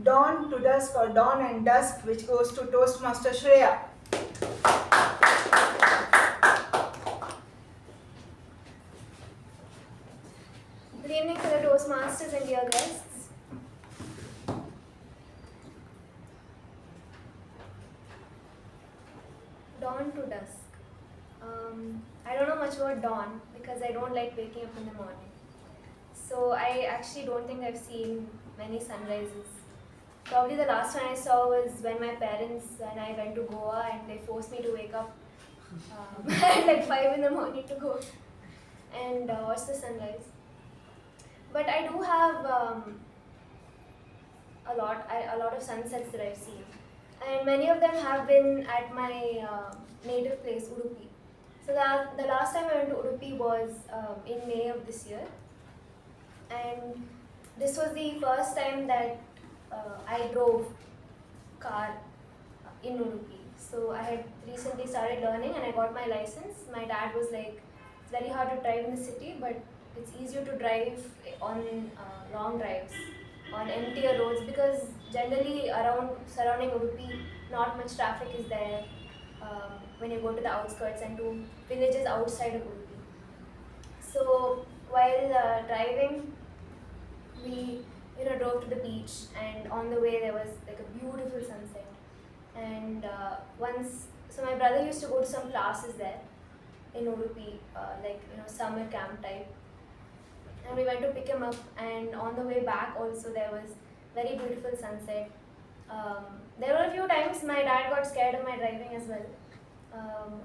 dawn to dusk or dawn and dusk, which goes to Toastmaster Shreya. Good evening, fellow Toastmasters and dear guests. Dawn to dusk. I don't know much about dawn because I don't like waking up in the morning. So I actually don't think I've seen many sunrises. Probably the last one I saw was when my parents and I went to Goa and they forced me to wake up at like 5 in the morning to go and watch the sunrise. But I do have a lot of sunsets that I've seen, and many of them have been at my native place, Udupi. So the last time I went to Udupi was in May of this year, and this was the first time that I drove car in Udupi. So I had recently started learning and I got my license. My dad was like, it's very hard to drive in the city, but it's easier to drive on long drives, on emptier roads, because generally around surrounding Udupi, not much traffic is there when you go to the outskirts and to villages outside of Udupi. So while driving, we drove to the beach, and on the way there was like a beautiful sunset. And so my brother used to go to some classes there in Udupi, summer camp type. And we went to pick him up, and on the way back also there was very beautiful sunset. There were a few times my dad got scared of my driving as well.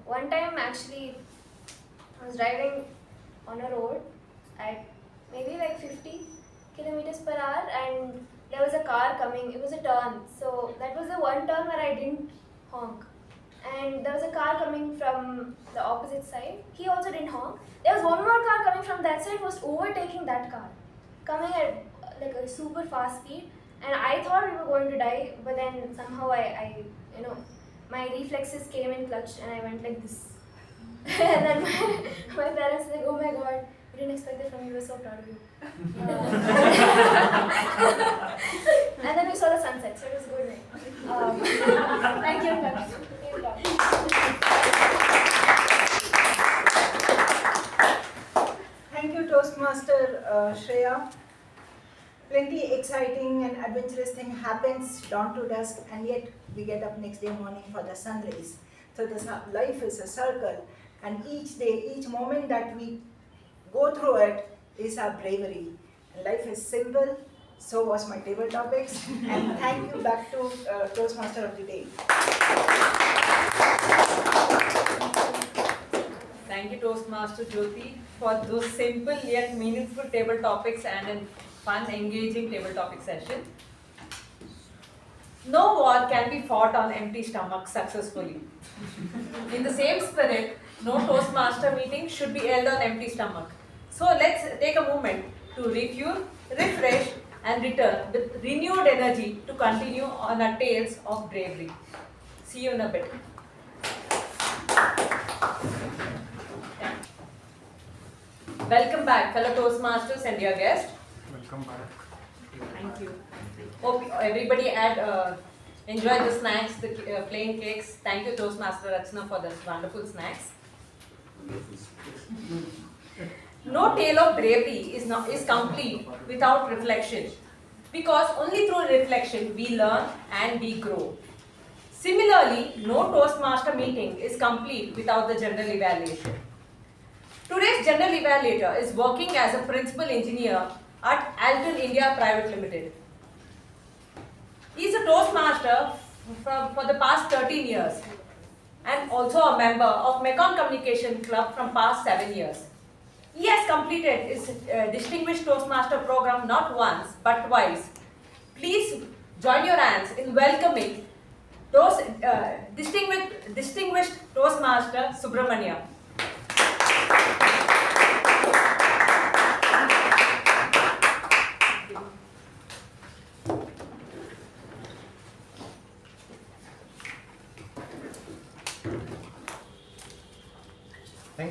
One time actually I was driving on a road at maybe like 50 kilometers per hour, and there was a car coming. It was a turn, so that was the one turn where I didn't honk. And there was a car coming from the opposite side. He also didn't honk. There was one more car coming from that side, was overtaking that car, coming at like a super fast speed. And I thought we were going to die, but then somehow my reflexes came in clutch and I went like this. And then my parents were like, oh my god, we didn't expect that from you, we were so proud of you. And then we saw the sunset, so it was a good night. Thank you. Thank you, Toastmaster Shreya. Plenty exciting and adventurous thing happens dawn to dusk, and yet we get up next day morning for the sun rays. So life is a circle, and each day, each moment that we go through it is our bravery. And life is simple. So was my table topics. And thank you back to Toastmaster of the day. Thank you, Toastmaster Jyothi, for those simple yet meaningful table topics and a fun, engaging table topic session. No war can be fought on empty stomach successfully. In the same spirit, no Toastmaster meeting should be held on empty stomach. So let's take a moment to refuel, refresh, and return with renewed energy to continue on our tales of bravery. See you in a bit. Welcome back, fellow Toastmasters and dear guests. Welcome back. Thank you. Hope everybody had enjoyed the snacks, the plain cakes. Thank you, Toastmaster Rachana, for the wonderful snacks. No tale of bravery is complete without reflection, because only through reflection we learn and we grow. Similarly, no Toastmaster meeting is complete without the general evaluation. Today's general evaluator is working as a principal engineer at Alton India Private Limited. He is a Toastmaster for the past 13 years and also a member of Mekong Communication Club from past 7 years. He has completed his Distinguished Toastmaster program not once but twice. Please join your hands in welcoming Distinguished Toastmaster Subramanyam.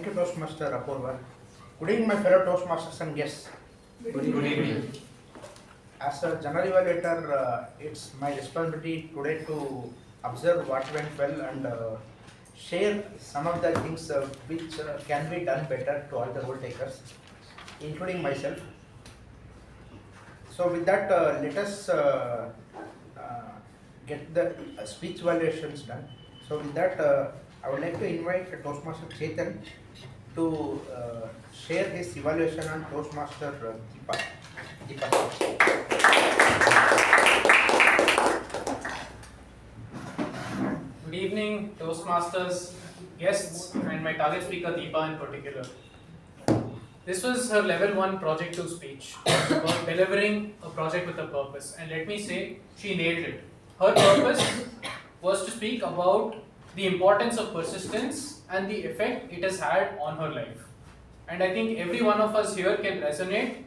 to Toastmaster Apoorva. Good evening, my fellow Toastmasters and guests. Good evening. As a general evaluator, it's my responsibility today to observe what went well and share some of the things which can be done better to all the role takers, including myself. So with that, let us get the speech evaluations done. So with that, I would like to invite Toastmaster Chetan to share his evaluation on Toastmaster Deepa. Good evening, Toastmasters, guests, and my target speaker Deepa in particular. This was her level 1 project 2 speech about delivering a project with a purpose, and let me say, she nailed it. Her purpose was to speak about the importance of persistence and the effect it has had on her life. And I think every one of us here can resonate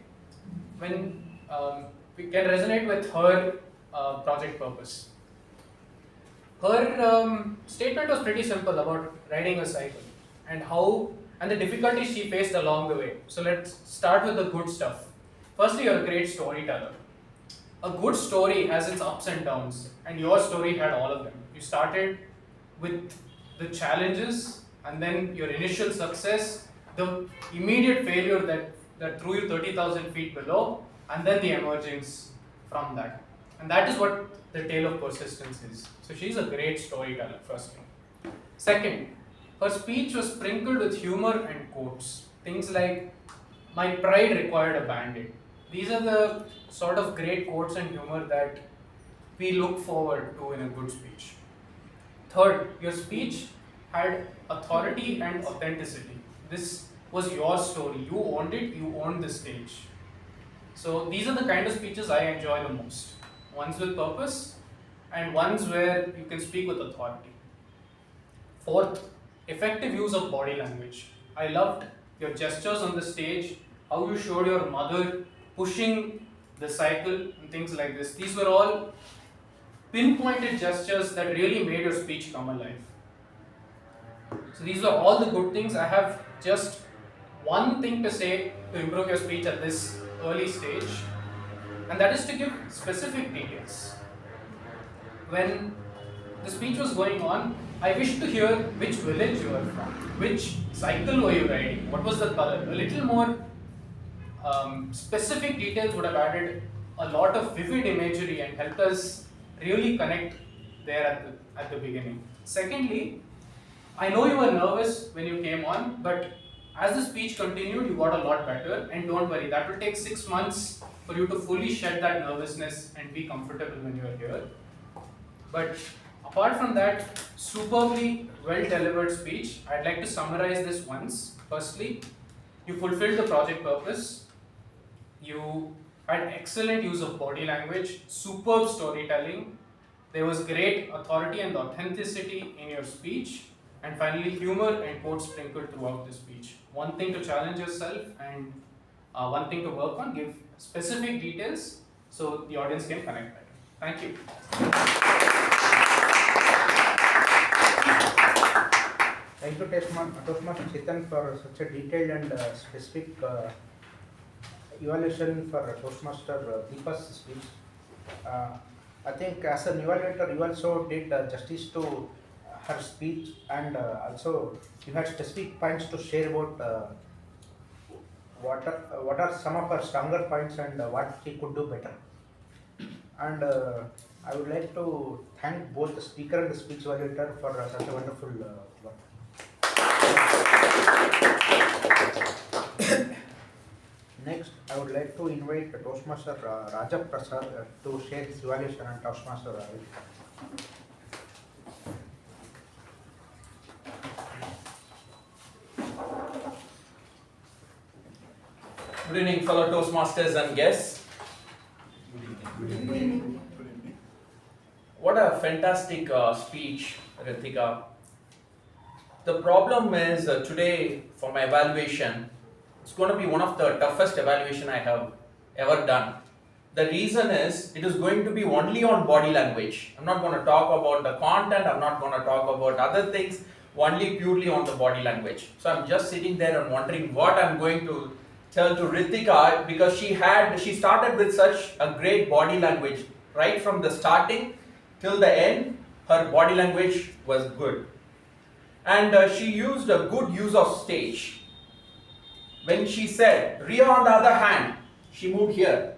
when we can resonate with her project purpose. Her statement was pretty simple about riding a cycle and the difficulties she faced along the way. So let's start with the good stuff. Firstly, you're a great storyteller. A good story has its ups and downs, and your story had all of them. You started with the challenges, and then your initial success, the immediate failure that threw you 30,000 feet below, and then the emergence from that. And that is what the tale of persistence is. So she's a great storyteller, firstly. Second, her speech was sprinkled with humor and quotes. Things like, "My pride required a band-aid." These are the sort of great quotes and humor that we look forward to in a good speech. Third, your speech had authority and authenticity. This was your story. You owned it, you owned the stage. So these are the kind of speeches I enjoy the most. Ones with purpose and ones where you can speak with authority. Fourth, effective use of body language. I loved your gestures on the stage, how you showed your mother pushing the cycle and things like this. These were all pinpointed gestures that really made your speech come alive. So these are all the good things. I have just one thing to say to improve your speech at this early stage, and that is to give specific details. When the speech was going on, I wished to hear which village you were from, which cycle were you riding, what was the color. A little more specific details would have added a lot of vivid imagery and helped us really connect there at the beginning. Secondly, I know you were nervous when you came on, but as the speech continued, you got a lot better. And don't worry, that will take 6 months for you to fully shed that nervousness and be comfortable when you are here. But apart from that, superbly well delivered speech. I'd like to summarize this once. Firstly, you fulfilled the project purpose. You had excellent use of body language, superb storytelling. There was great authority and authenticity in your speech. And finally, humor and quotes sprinkled throughout the speech. One thing to challenge yourself and one thing to work on, give specific details so the audience can connect better. Thank you. Thank you, Toastmaster Chetan, for such a detailed and specific evaluation for Toastmaster Deepa's speech. I think as an evaluator, you also did justice to her speech, and also you had specific points to share about what are some of her stronger points and what she could do better. And I would like to thank both the speaker and the speech evaluator for such a wonderful work. Next, I would like to invite Toastmaster Prasad to share his evaluation on Toastmaster Rahul. Good evening, fellow Toastmasters and guests. Good evening. What a fantastic speech, Ritika. The problem is today for my evaluation, it's going to be one of the toughest evaluation I have ever done. The reason is it is going to be only on body language. I'm not going to talk about the content, I'm not going to talk about other things, only purely on the body language. So I'm just sitting there and wondering what I'm going to tell to Ritika, because she started with such a great body language right from the starting till the end. Her body language was good, and she used a good use of stage. When she said Ria on the other hand, she moved here,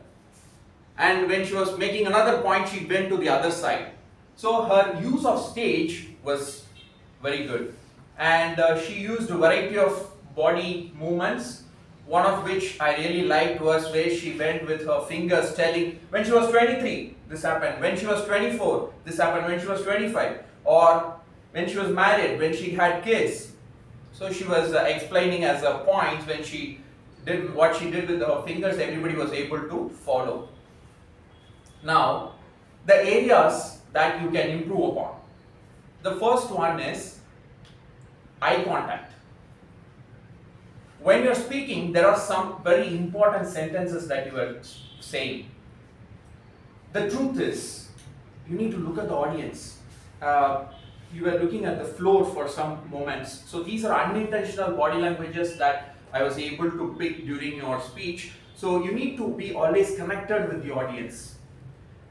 and when she was making another point, she went to the other side. So her use of stage was very good, and she used a variety of body movements. One of which I really liked was where she went with her fingers telling when she was 23 this happened, when she was 24 this happened, when she was 25, or when she was married, when she had kids. So she was explaining as a point when she did what she did with her fingers, everybody was able to follow. Now, the areas that you can improve upon. The first one is eye contact. When you're speaking, there are some very important sentences that you are saying. The truth is, you need to look at the audience. You were looking at the floor for some moments. So these are unintentional body languages that I was able to pick during your speech. So you need to be always connected with the audience.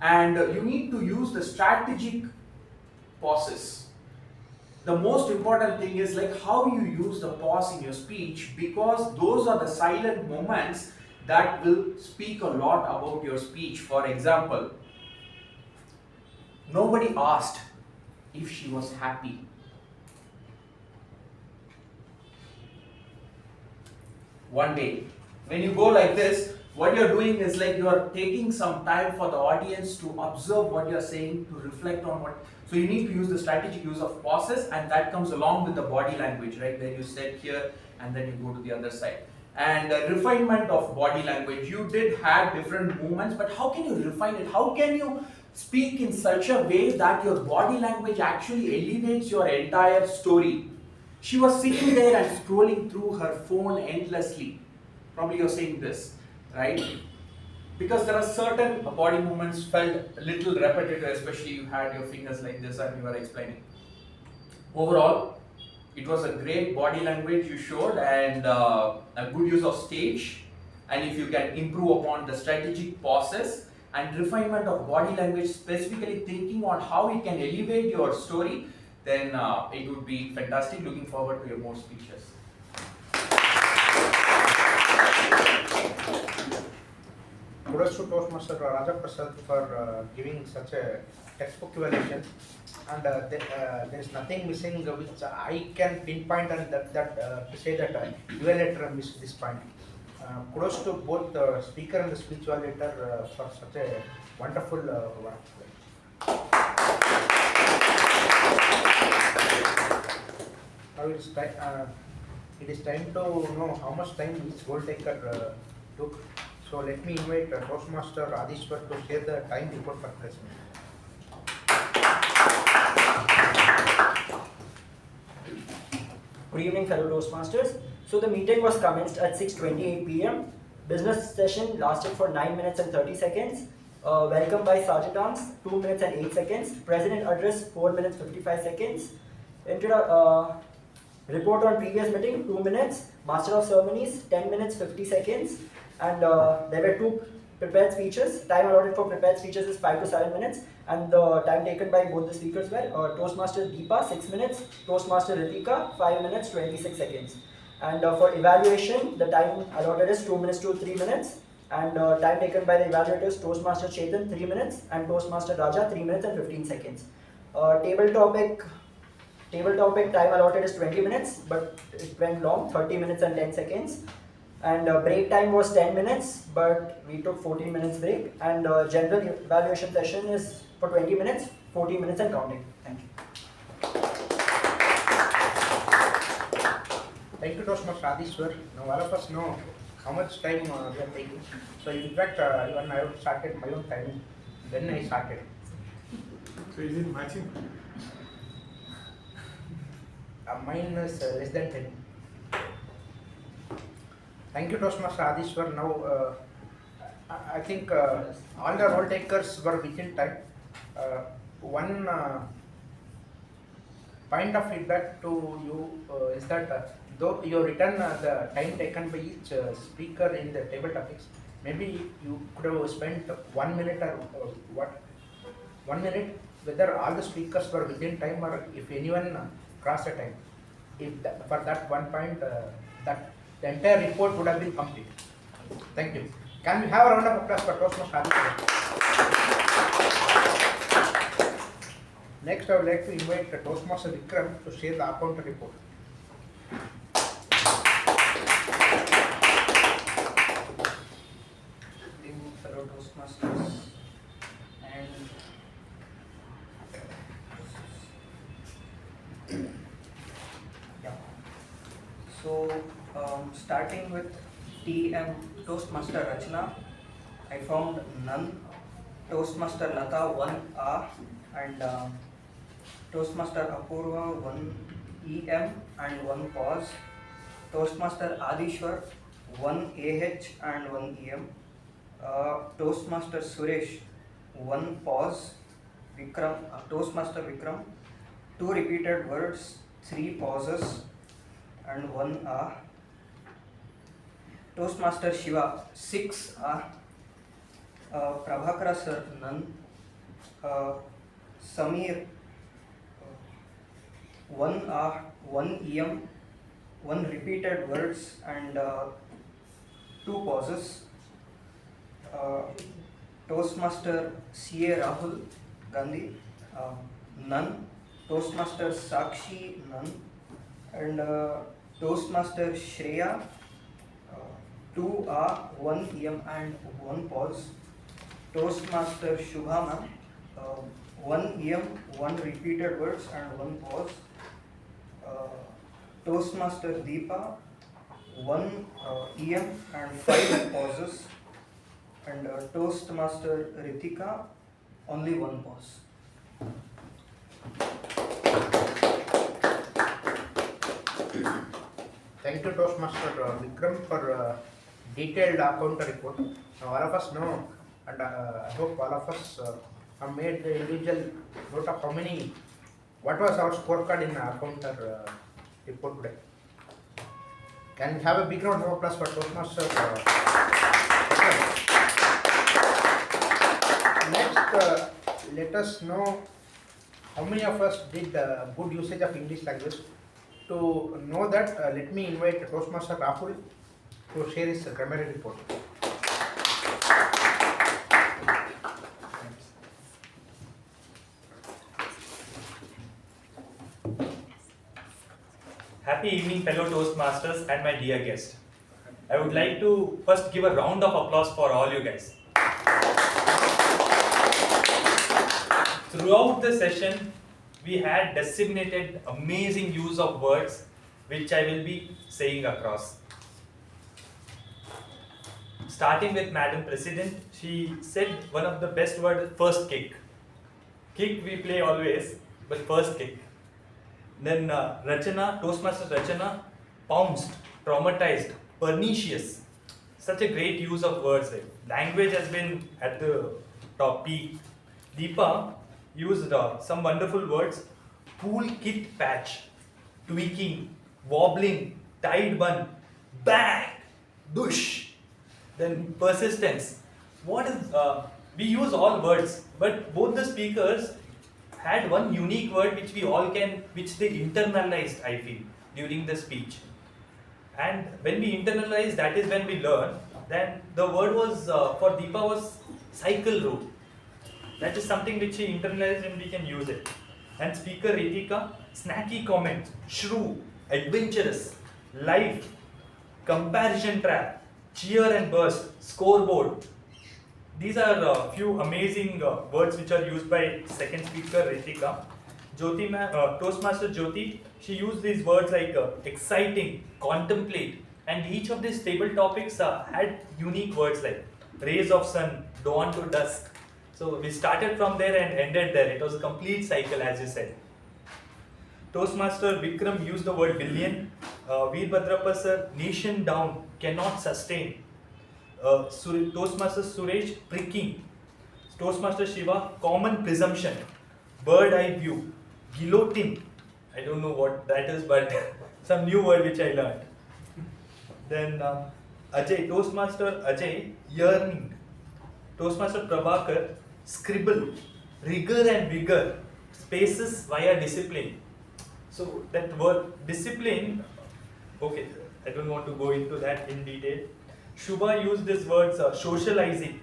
And you need to use the strategic pauses. The most important thing is like how you use the pause in your speech, because those are the silent moments that will speak a lot about your speech. For example, nobody asked if she was happy. One day, when you go like this, what you're doing is like you are taking some time for the audience to observe what you're saying, to reflect on what. So you need to use the strategic use of pauses, and that comes along with the body language, right? Where you sit here and then you go to the other side. And refinement of body language. You did have different movements, but how can you refine it? How can you speak in such a way that your body language actually elevates your entire story? She was sitting there and scrolling through her phone endlessly. Probably you're saying this, right? Because there are certain body movements felt a little repetitive, especially you had your fingers like this and you were explaining. Overall, it was a great body language you showed, and a good use of stage. And if you can improve upon the strategic pauses and refinement of body language, specifically thinking on how it can elevate your story, then it would be fantastic. Looking forward to your more speeches. Kudos to Toastmaster Rajaprasad for giving such a textbook evaluation, and there is nothing missing which I can pinpoint, and that to say that evaluator missed this point. Kudos to both the speaker and the speech evaluator for such a wonderful work. Now it is time to know how much time each goal taker took. So let me invite Toastmaster Aadishwar to share the time report for placement. Good evening, fellow Toastmasters. So the meeting was commenced at 6:28 p.m. Business session lasted for 9 minutes and 30 seconds. Welcome by Sergeant-Arms, 2 minutes and 8 seconds. President address, 4 minutes 55 seconds. Report on previous meeting, 2 minutes. Master of Ceremonies, 10 minutes 50 seconds. And there were 2 prepared speeches. Time allotted for prepared speeches is 5 to 7 minutes. And the time taken by both the speakers were Toastmaster Deepa, 6 minutes. Toastmaster Ritika, 5 minutes 26 seconds. And for evaluation, the time allotted is 2 minutes to 3 minutes. And time taken by the evaluators, Toastmaster Chetan, 3 minutes. And Toastmaster Raja, 3 minutes and 15 seconds. Table topic time allotted is 20 minutes, but it went long, 30 minutes and 10 seconds. And break time was 10 minutes, but we took 14 minutes break. And general evaluation session is for 20 minutes, 14 minutes and counting. Thank you. Thank you, Toastmaster Aadishwar. Now all of us know how much time we are taking. So in fact, even I started my own timing. Then I started. So is it matching? Mine is less than 10. Thank you, Toastmaster Aadishwar. Now, I think all the role takers were within time. One point of feedback to you is that though you written the time taken by each speaker in the table topics, maybe you could have spent 1 minute or 1 minute, whether all the speakers were within time or if anyone crossed the time. If for that one point, that the entire report would have been complete. Thank you. Can we have a round of applause for Toastmasters Aadishwar? Next, I would like to invite Toastmaster Vikram to share the account report. Good evening, fellow Toastmasters, and yeah. So, starting with TM Toastmaster Rachana, I found none. Toastmaster Latha 1R and Toastmaster Apoorva 1 EM and 1 pause. Toastmaster Aadishwar 1 AH and 1 EM. Toastmaster Suresh 1 pause. Vikram, Toastmaster Vikram 2 repeated words, 3 pauses and 1 R. Toastmaster Shiva 6 R. Prabhakara sir none. Samir 1 R, 1 EM, 1 repeated words and 2 pauses. Toastmaster CA Rahul Gandhi none. Toastmaster Sakshi none. And Toastmaster Shreya 2 R, 1 EM and 1 pause. Toastmaster Shuba 1 EM, 1 repeated words and 1 pause. Toastmaster Deepa 1 EM and 5 pauses. And Toastmaster Ritika only 1 pause. Thank you, Toastmaster Vikram, for detailed account report. Now, all of us know, and I hope all of us have made the individual note of how many, what was our scorecard in account report today. Can we have a big round of applause for Toastmaster? Next, let us know how many of us did good usage of English language. To know that, let me invite Toastmaster Rahul to share his Grammarian report. Happy evening, fellow Toastmasters and my dear guest. I would like to first give a round of applause for all you guys. Throughout the session, we had designated amazing use of words which I will be saying across. Starting with Madam President, she said one of the best words, first kick. Kick we play always, but first kick. Then Rachana, Toastmaster Rachana, pounced, traumatized, pernicious. Such a great use of words. Language has been at the top peak. Deepa used some wonderful words. Pool kit patch, tweaking, wobbling, tied bun, bang, dush. Then persistence. What is, we use all words, but both the speakers had one unique word which we all can, which they internalized, I feel, during the speech. And when we internalize, that is when we learn. Then the word was, for Deepa was cycle route. That is something which she internalized and we can use it. And speaker Ritika, snacky comment, shrew, adventurous, life, comparison trap, cheer and burst, scoreboard. These are a few amazing words which are used by second speaker Ritika. Jyothi, Toastmaster Jyothi, she used these words like exciting, contemplate, and each of these table topics had unique words like rays of sun, dawn to dusk. So we started from there and ended there. It was a complete cycle, as you said. Toastmaster Vikram used the word billion. Veerabhadrappa sir, nation down, cannot sustain. Toastmaster Suresh, pricking. Toastmaster Shiva, common presumption. Bird eye view. Guillotine. I don't know what that is, but some new word which I learned. Then Ajay, Toastmaster Ajay, yearning. Toastmaster Prabhakar, scribble, rigor and vigor, spaces via discipline. So that word discipline, okay, I don't want to go into that in detail. Shuba used this words socialization,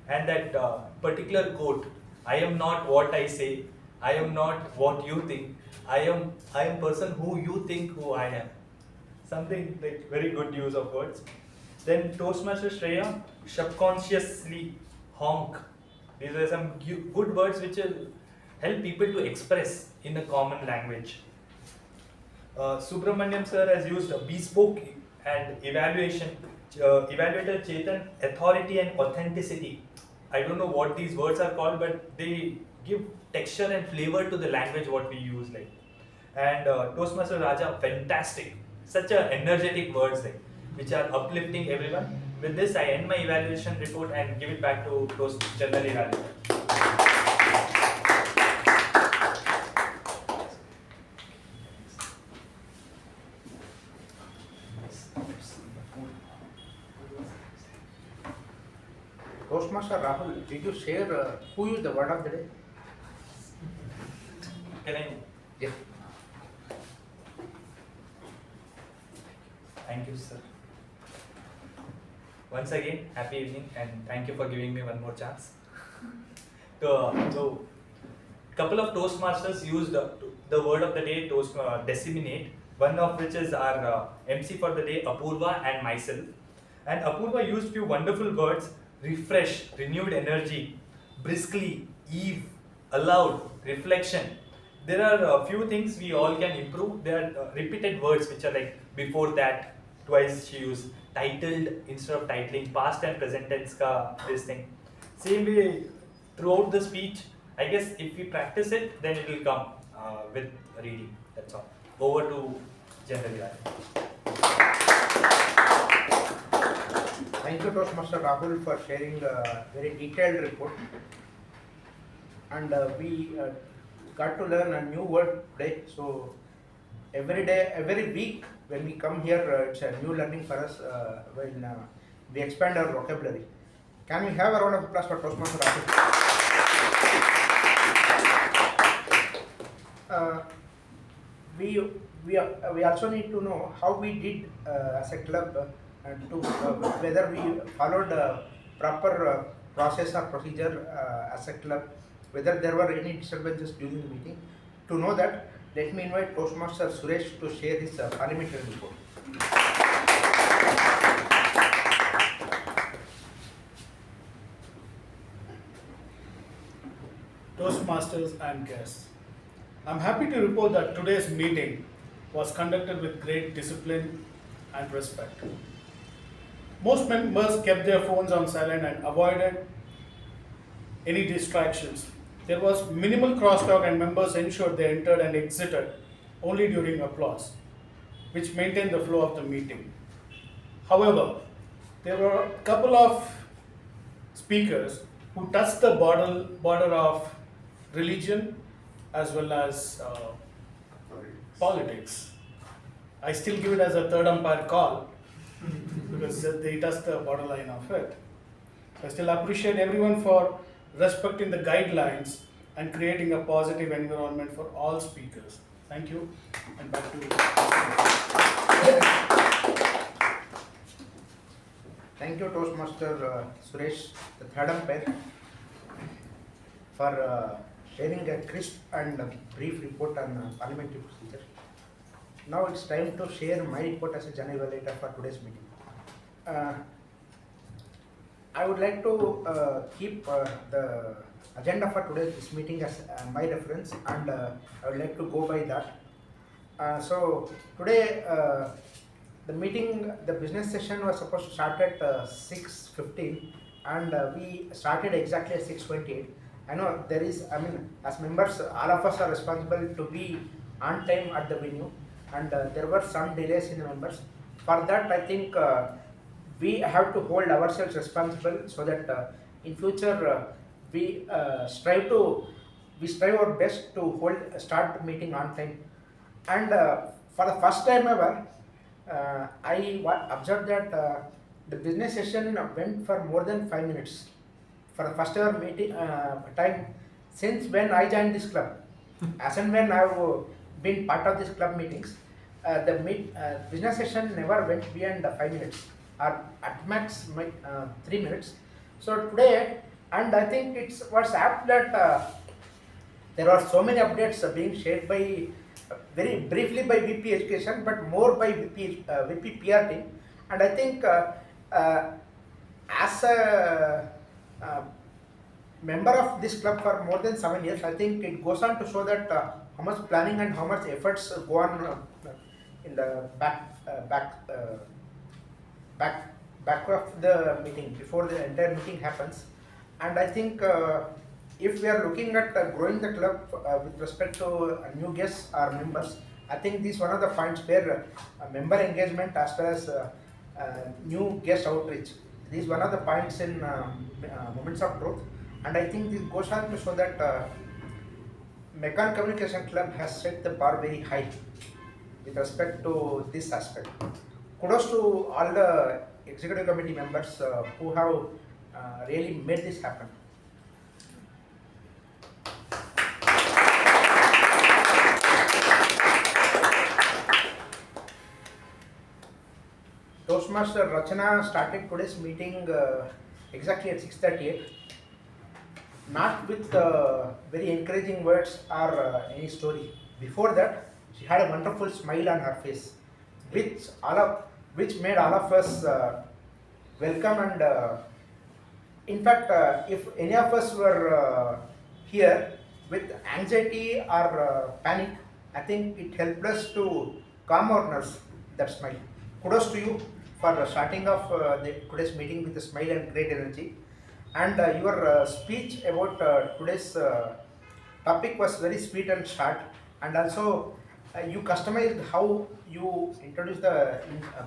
and that particular quote, I am not what I say, I am not what you think, I am person who you think who I am. Something like very good use of words. Then Toastmaster Shreya, subconsciously honk. These are some good words which will help people to express in a common language. Subramanyam sir has used a bespoke and evaluation. Evaluator Chetan, authority and authenticity. I don't know what these words are called, but they give texture and flavor to the language what we use. Like, and Toastmaster Raja, fantastic. Such a energetic words like, which are uplifting everyone. With this, I end my evaluation report and give it back to Toast General Evaluator. Toastmaster Rahul, did you share who used the word of the day? Can I? Yeah. Thank you, sir. Once again, happy evening and thank you for giving me one more chance. So couple of Toastmasters used the word of the day, disseminate, one of which is our MC for the day, Apoorva, and myself. And Apoorva used few wonderful words, refresh, renewed energy, briskly, eve, allowed, reflection. There are a few things we all can improve. There are repeated words which are like before that, twice she used, titled instead of titling, past and present tense ka this thing. Same way throughout the speech, I guess if we practice it, then it will come with reading. That's all. Over to General. Thank you, Toastmaster Rahul, for sharing a very detailed report. And we got to learn a new word today. So every day, every week, when we come here, it's a new learning for us when we expand our vocabulary. Can we have a round of applause for Toastmaster Rahul? We also need to know how we did as a club to whether we followed the proper process or procedure as a club, whether there were any disturbances during the meeting. To know that, let me invite Toastmaster Suresh to share his parliamentary report. Toastmasters and guests, I'm happy to report that today's meeting was conducted with great discipline and respect. Most members kept their phones on silent and avoided any distractions. There was minimal crosstalk and members ensured they entered and exited only during applause, which maintained the flow of the meeting. However, there were a couple of speakers who touched the border of religion as well as politics. I still give it as a third umpire call because they touched the borderline of it. So I still appreciate everyone for respecting the guidelines and creating a positive environment for all speakers. Thank you, and back to you. Thank you, Toastmaster Suresh, the third umpire, for sharing a crisp and brief report on parliamentary procedure. Now it's time to share my report as a general evaluator for today's meeting. I would like to keep the agenda for today's meeting as my reference, and I would like to go by that. So today the meeting, the business session was supposed to start at 6:15, and we started exactly at 6:28. I know there is, as members, all of us are responsible to be on time at the venue, and there were some delays in the members. For that, I think we have to hold ourselves responsible so that in future we strive to we strive our best to start the meeting on time. And for the first time ever, I observed that the business session went for more than 5 minutes. For the first ever meeting time since when I joined this club. As and when I have been part of this club meetings, the business session never went beyond 5 minutes or at max 3 minutes. So today, and I think it was apt that there are so many updates being shared by very briefly by VP Education, but more by VP PR team. And I think as a member of this club for more than 7 years, I think it goes on to show that how much planning and how much efforts go on in the back of the meeting, before the entire meeting happens. And I think if we are looking at growing the club with respect to new guests or members, I think this is one of the points where member engagement as well as new guest outreach, this is one of the points in moments of growth. And I think this goes on to show that Meccan Communication Club has set the bar very high with respect to this aspect. Kudos to all the executive committee members who have really made this happen. Toastmaster Rachana started today's meeting exactly at 6:38. Not with very encouraging words or any story. Before that, she had a wonderful smile on her face, which made all of us welcome. And in fact, if any of us were here with anxiety or panic, I think it helped us to calm our nerves. That smile. Kudos to you for starting off today's meeting with a smile and great energy. And your speech about today's topic was very sweet and short. And also, you customized how you introduced the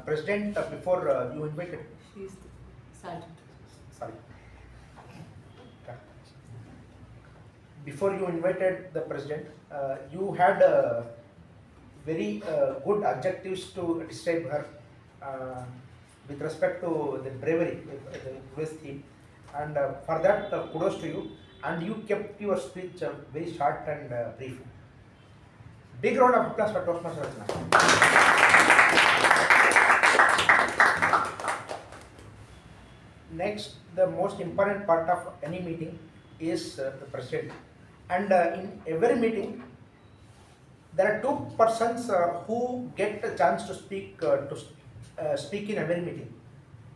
president before you invited. She's silent. Sorry. Before you invited the president, you had very good adjectives to describe her with respect to the bravery, the US theme. And for that, kudos to you. And you kept your speech very short and brief. Big round of applause for Toastmaster Rachana. Next, the most important part of any meeting is the president. And in every meeting, there are two persons who get a chance to speak speak in every meeting.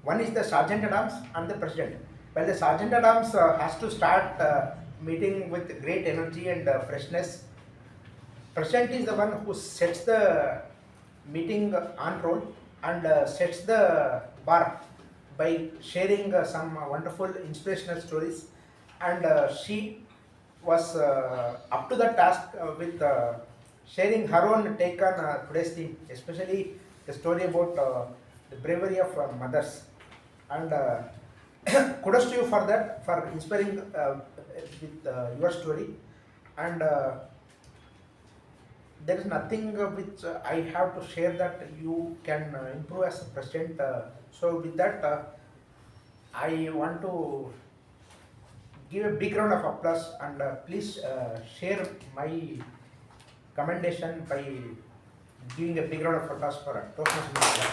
One is the Sergeant at Arms and the president. Well, the Sergeant at Arms has to start meeting with great energy and freshness. President is the one who sets the meeting on roll and sets the bar by sharing some wonderful inspirational stories. And she was up to the task with sharing her own take on today's theme, especially the story about the bravery of mothers. And kudos to you for that, for inspiring with your story. And there is nothing which I have to share that you can improve as a president. So with that, I want to give a big round of applause, and please share my commendation by giving a big round of applause for Toastmasters.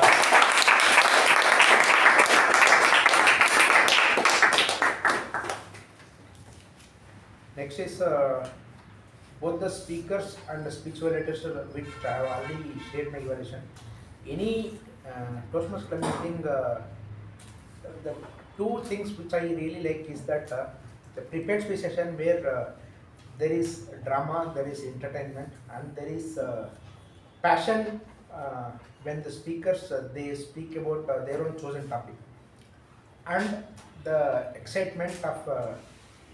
Next is both the speakers and the speech evaluators, which I have already shared my evaluation. Any Toastmasters club meeting, the two things which I really like is that the prepared speech session where there is drama, there is entertainment, and there is passion when the speakers they speak about their own chosen topic, and the excitement of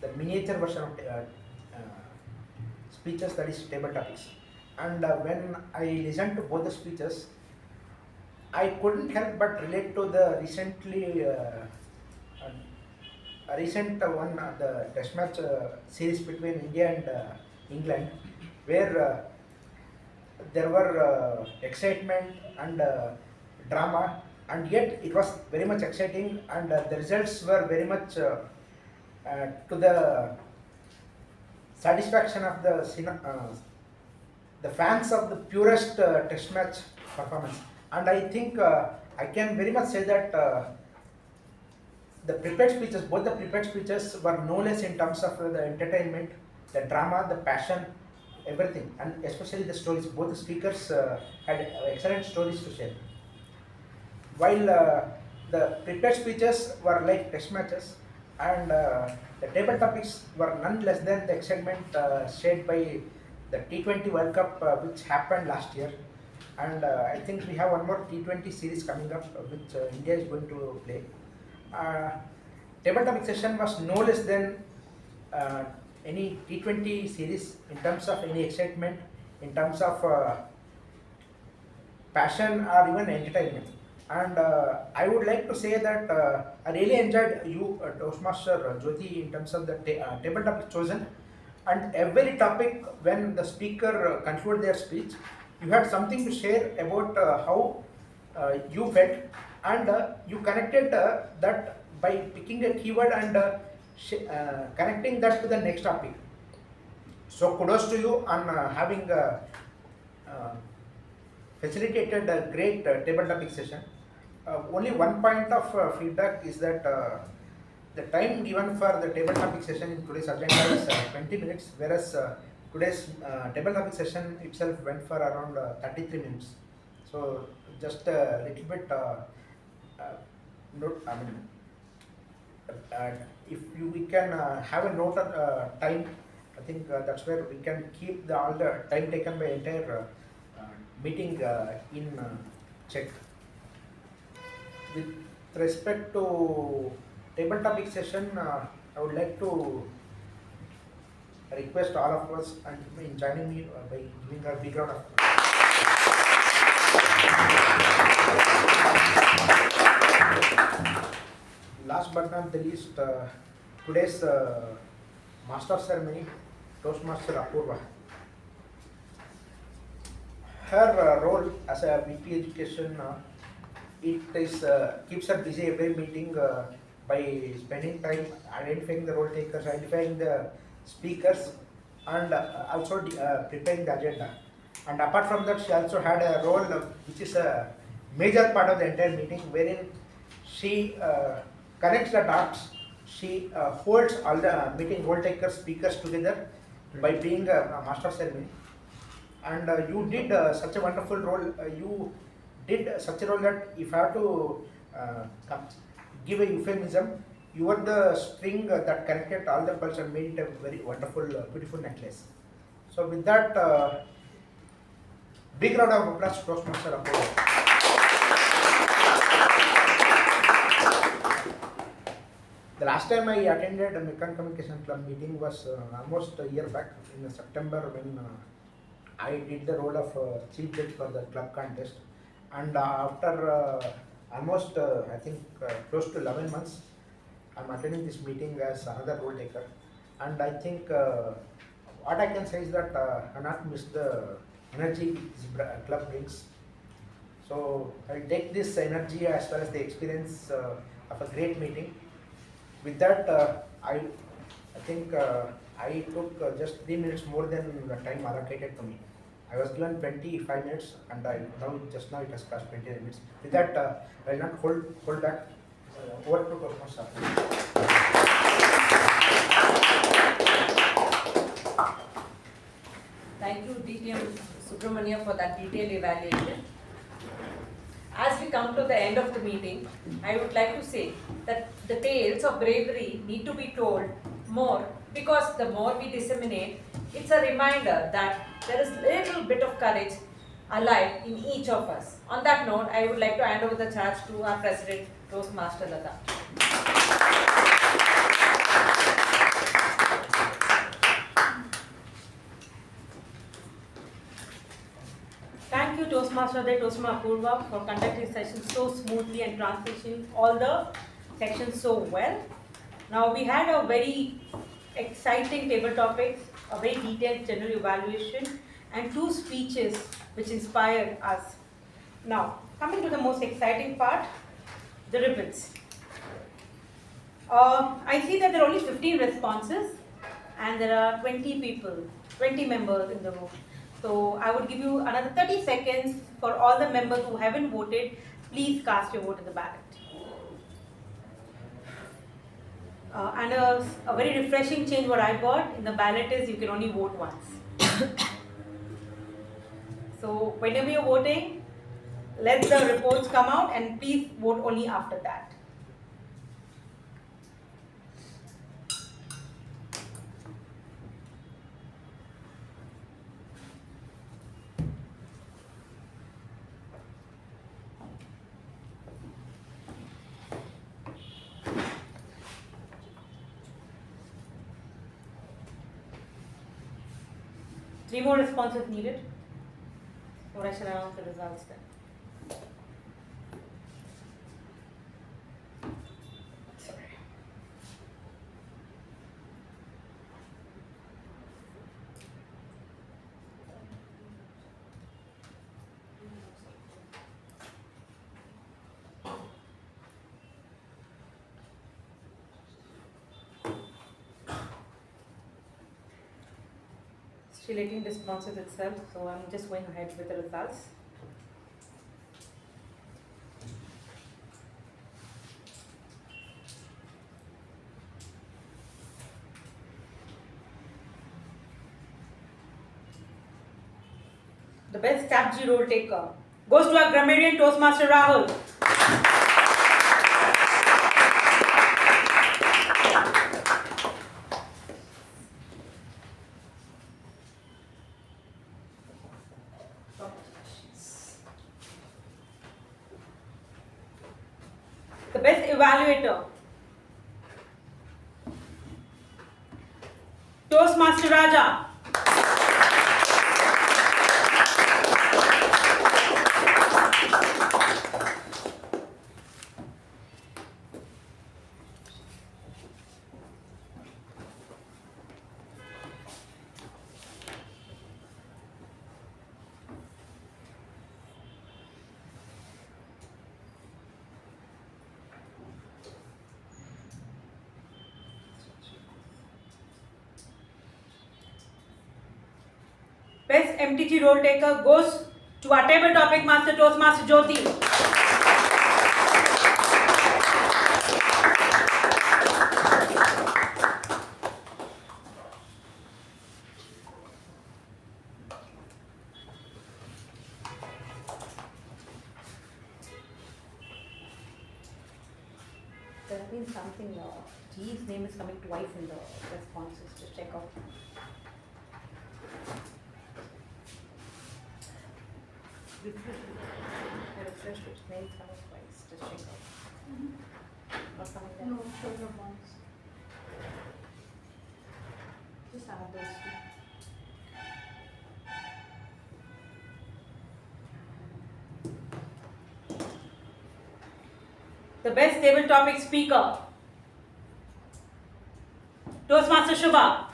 the miniature version of speeches, that is table topics. And when I listened to both the speeches, I couldn't help but relate to the recently a recent one, the test match series between India and England, where there were excitement and drama, and yet it was very much exciting, and the results were very much to the satisfaction of the fans of the purest test match performance. And I think I can very much say that the prepared speeches, both the prepared speeches were no less in terms of the entertainment, the drama, the passion, everything, and especially the stories. Both the speakers had excellent stories to share. While the prepared speeches were like test matches, and the table topics were none less than the excitement shared by the T20 World Cup, which happened last year. And I think we have one more T20 series coming up, which India is going to play. Table topic session was no less than any T20 series in terms of any excitement, in terms of passion or even entertainment. And I would like to say that I really enjoyed you, Toastmaster Jyothi, in terms of the table topic chosen. And every topic, when the speaker concluded their speech, you had something to share about how you felt, and you connected that by picking a keyword and connecting that to the next topic. So kudos to you on having facilitated a great table topic session. Only one point of feedback is that the time given for the table topic session in today's agenda is 20 minutes, whereas today's table topic session itself went for around 33 minutes. So just a little bit note, I mean, if we can have a note of time, I think that's where we can keep all the time taken by entire meeting in check. With respect to table topic session, I would like to request all of us and in joining me by giving a big round of Last but not the least, today's master ceremony, Toastmaster Apoorva. Her role as a VP Education, it is keeps her busy every meeting by spending time identifying the role takers, identifying the speakers, and also preparing the agenda. And apart from that, she also had a role which is a major part of the entire meeting, wherein she connects the dots. She holds all the meeting role takers, speakers together by being a master ceremony. And you did such a wonderful role. You did such a role that if I have to give a euphemism, you were the string that connected all the pearls and made it a very wonderful, beautiful necklace. So with that, big round of applause to Toastmaster Apoorva. The last time I attended a Meccan Communication Club meeting was almost a year back in September, when I did the role of chief judge for the club contest. And after almost, I think, close to 11 months, I'm attending this meeting as another role taker. And I think what I can say is that I not miss the energy this club brings. So I'll take this energy as well as the experience of a great meeting. With that, I think I took just 3 minutes more than the time allocated to me. I was given 25 minutes, and just now it has passed 20 minutes. With that, I will not hold back. Over to Toastmaster. Thank you, DTM Subramanyam, for that detailed evaluation. As we come to the end of the meeting, I would like to say that the tales of bravery need to be told more, because the more we disseminate, it's a reminder that there is a little bit of courage alive in each of us. On that note, I would like to hand over the charge to our President, Toastmaster Latha. Thank you, Toastmaster Ajay, Toastmaster Apoorva, for conducting sessions so smoothly and translating all the sections so well. Now we had a very exciting table topics, a very detailed general evaluation, and 2 speeches which inspired us. Now, coming to the most exciting part, the ribbons. I see that there are only 15 responses and there are 20 people, 20 members in the room. So I would give you another 30 seconds for all the members who haven't voted. Please cast your vote in the ballot. And a very refreshing change what I got in the ballot is you can only vote once. So whenever you're voting, let the reports come out and please vote only after that. Three more responses needed. Or I shall announce the results then. Still letting responses itself, so I'm just going ahead with the results. The best TAPG role taker goes to our Grammarian Toastmaster Rahul. The best evaluator, Toastmaster Raja. Best MTG role taker goes to our table topic master Toastmaster Jyothi. There has been something, G's name is coming twice in the responses, just check out. I refreshed it, name is coming twice, just check out. Not coming there. No, show the ones. Just add those two. The best table topic speaker, Toastmaster Shuba.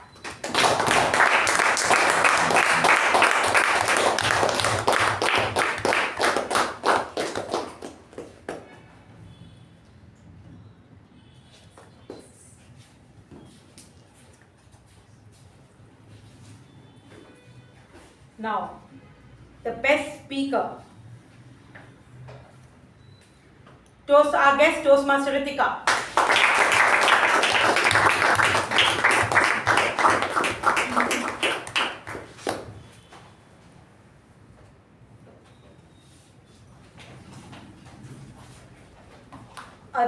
Now, the best speaker, our guest Toastmaster Ritika.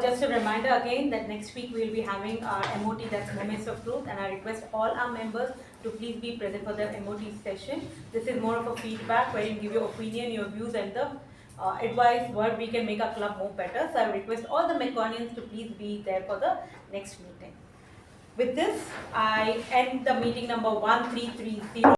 Just a reminder again that next week we will be having our MOT, that's Moments of Truth, and I request all our members to please be present for the MOT session. This is more of a feedback where you give your opinion, your views, and the advice what we can make our club more better. So I request all the Meconians to please be there for the next meeting. With this, I end the meeting number 1330.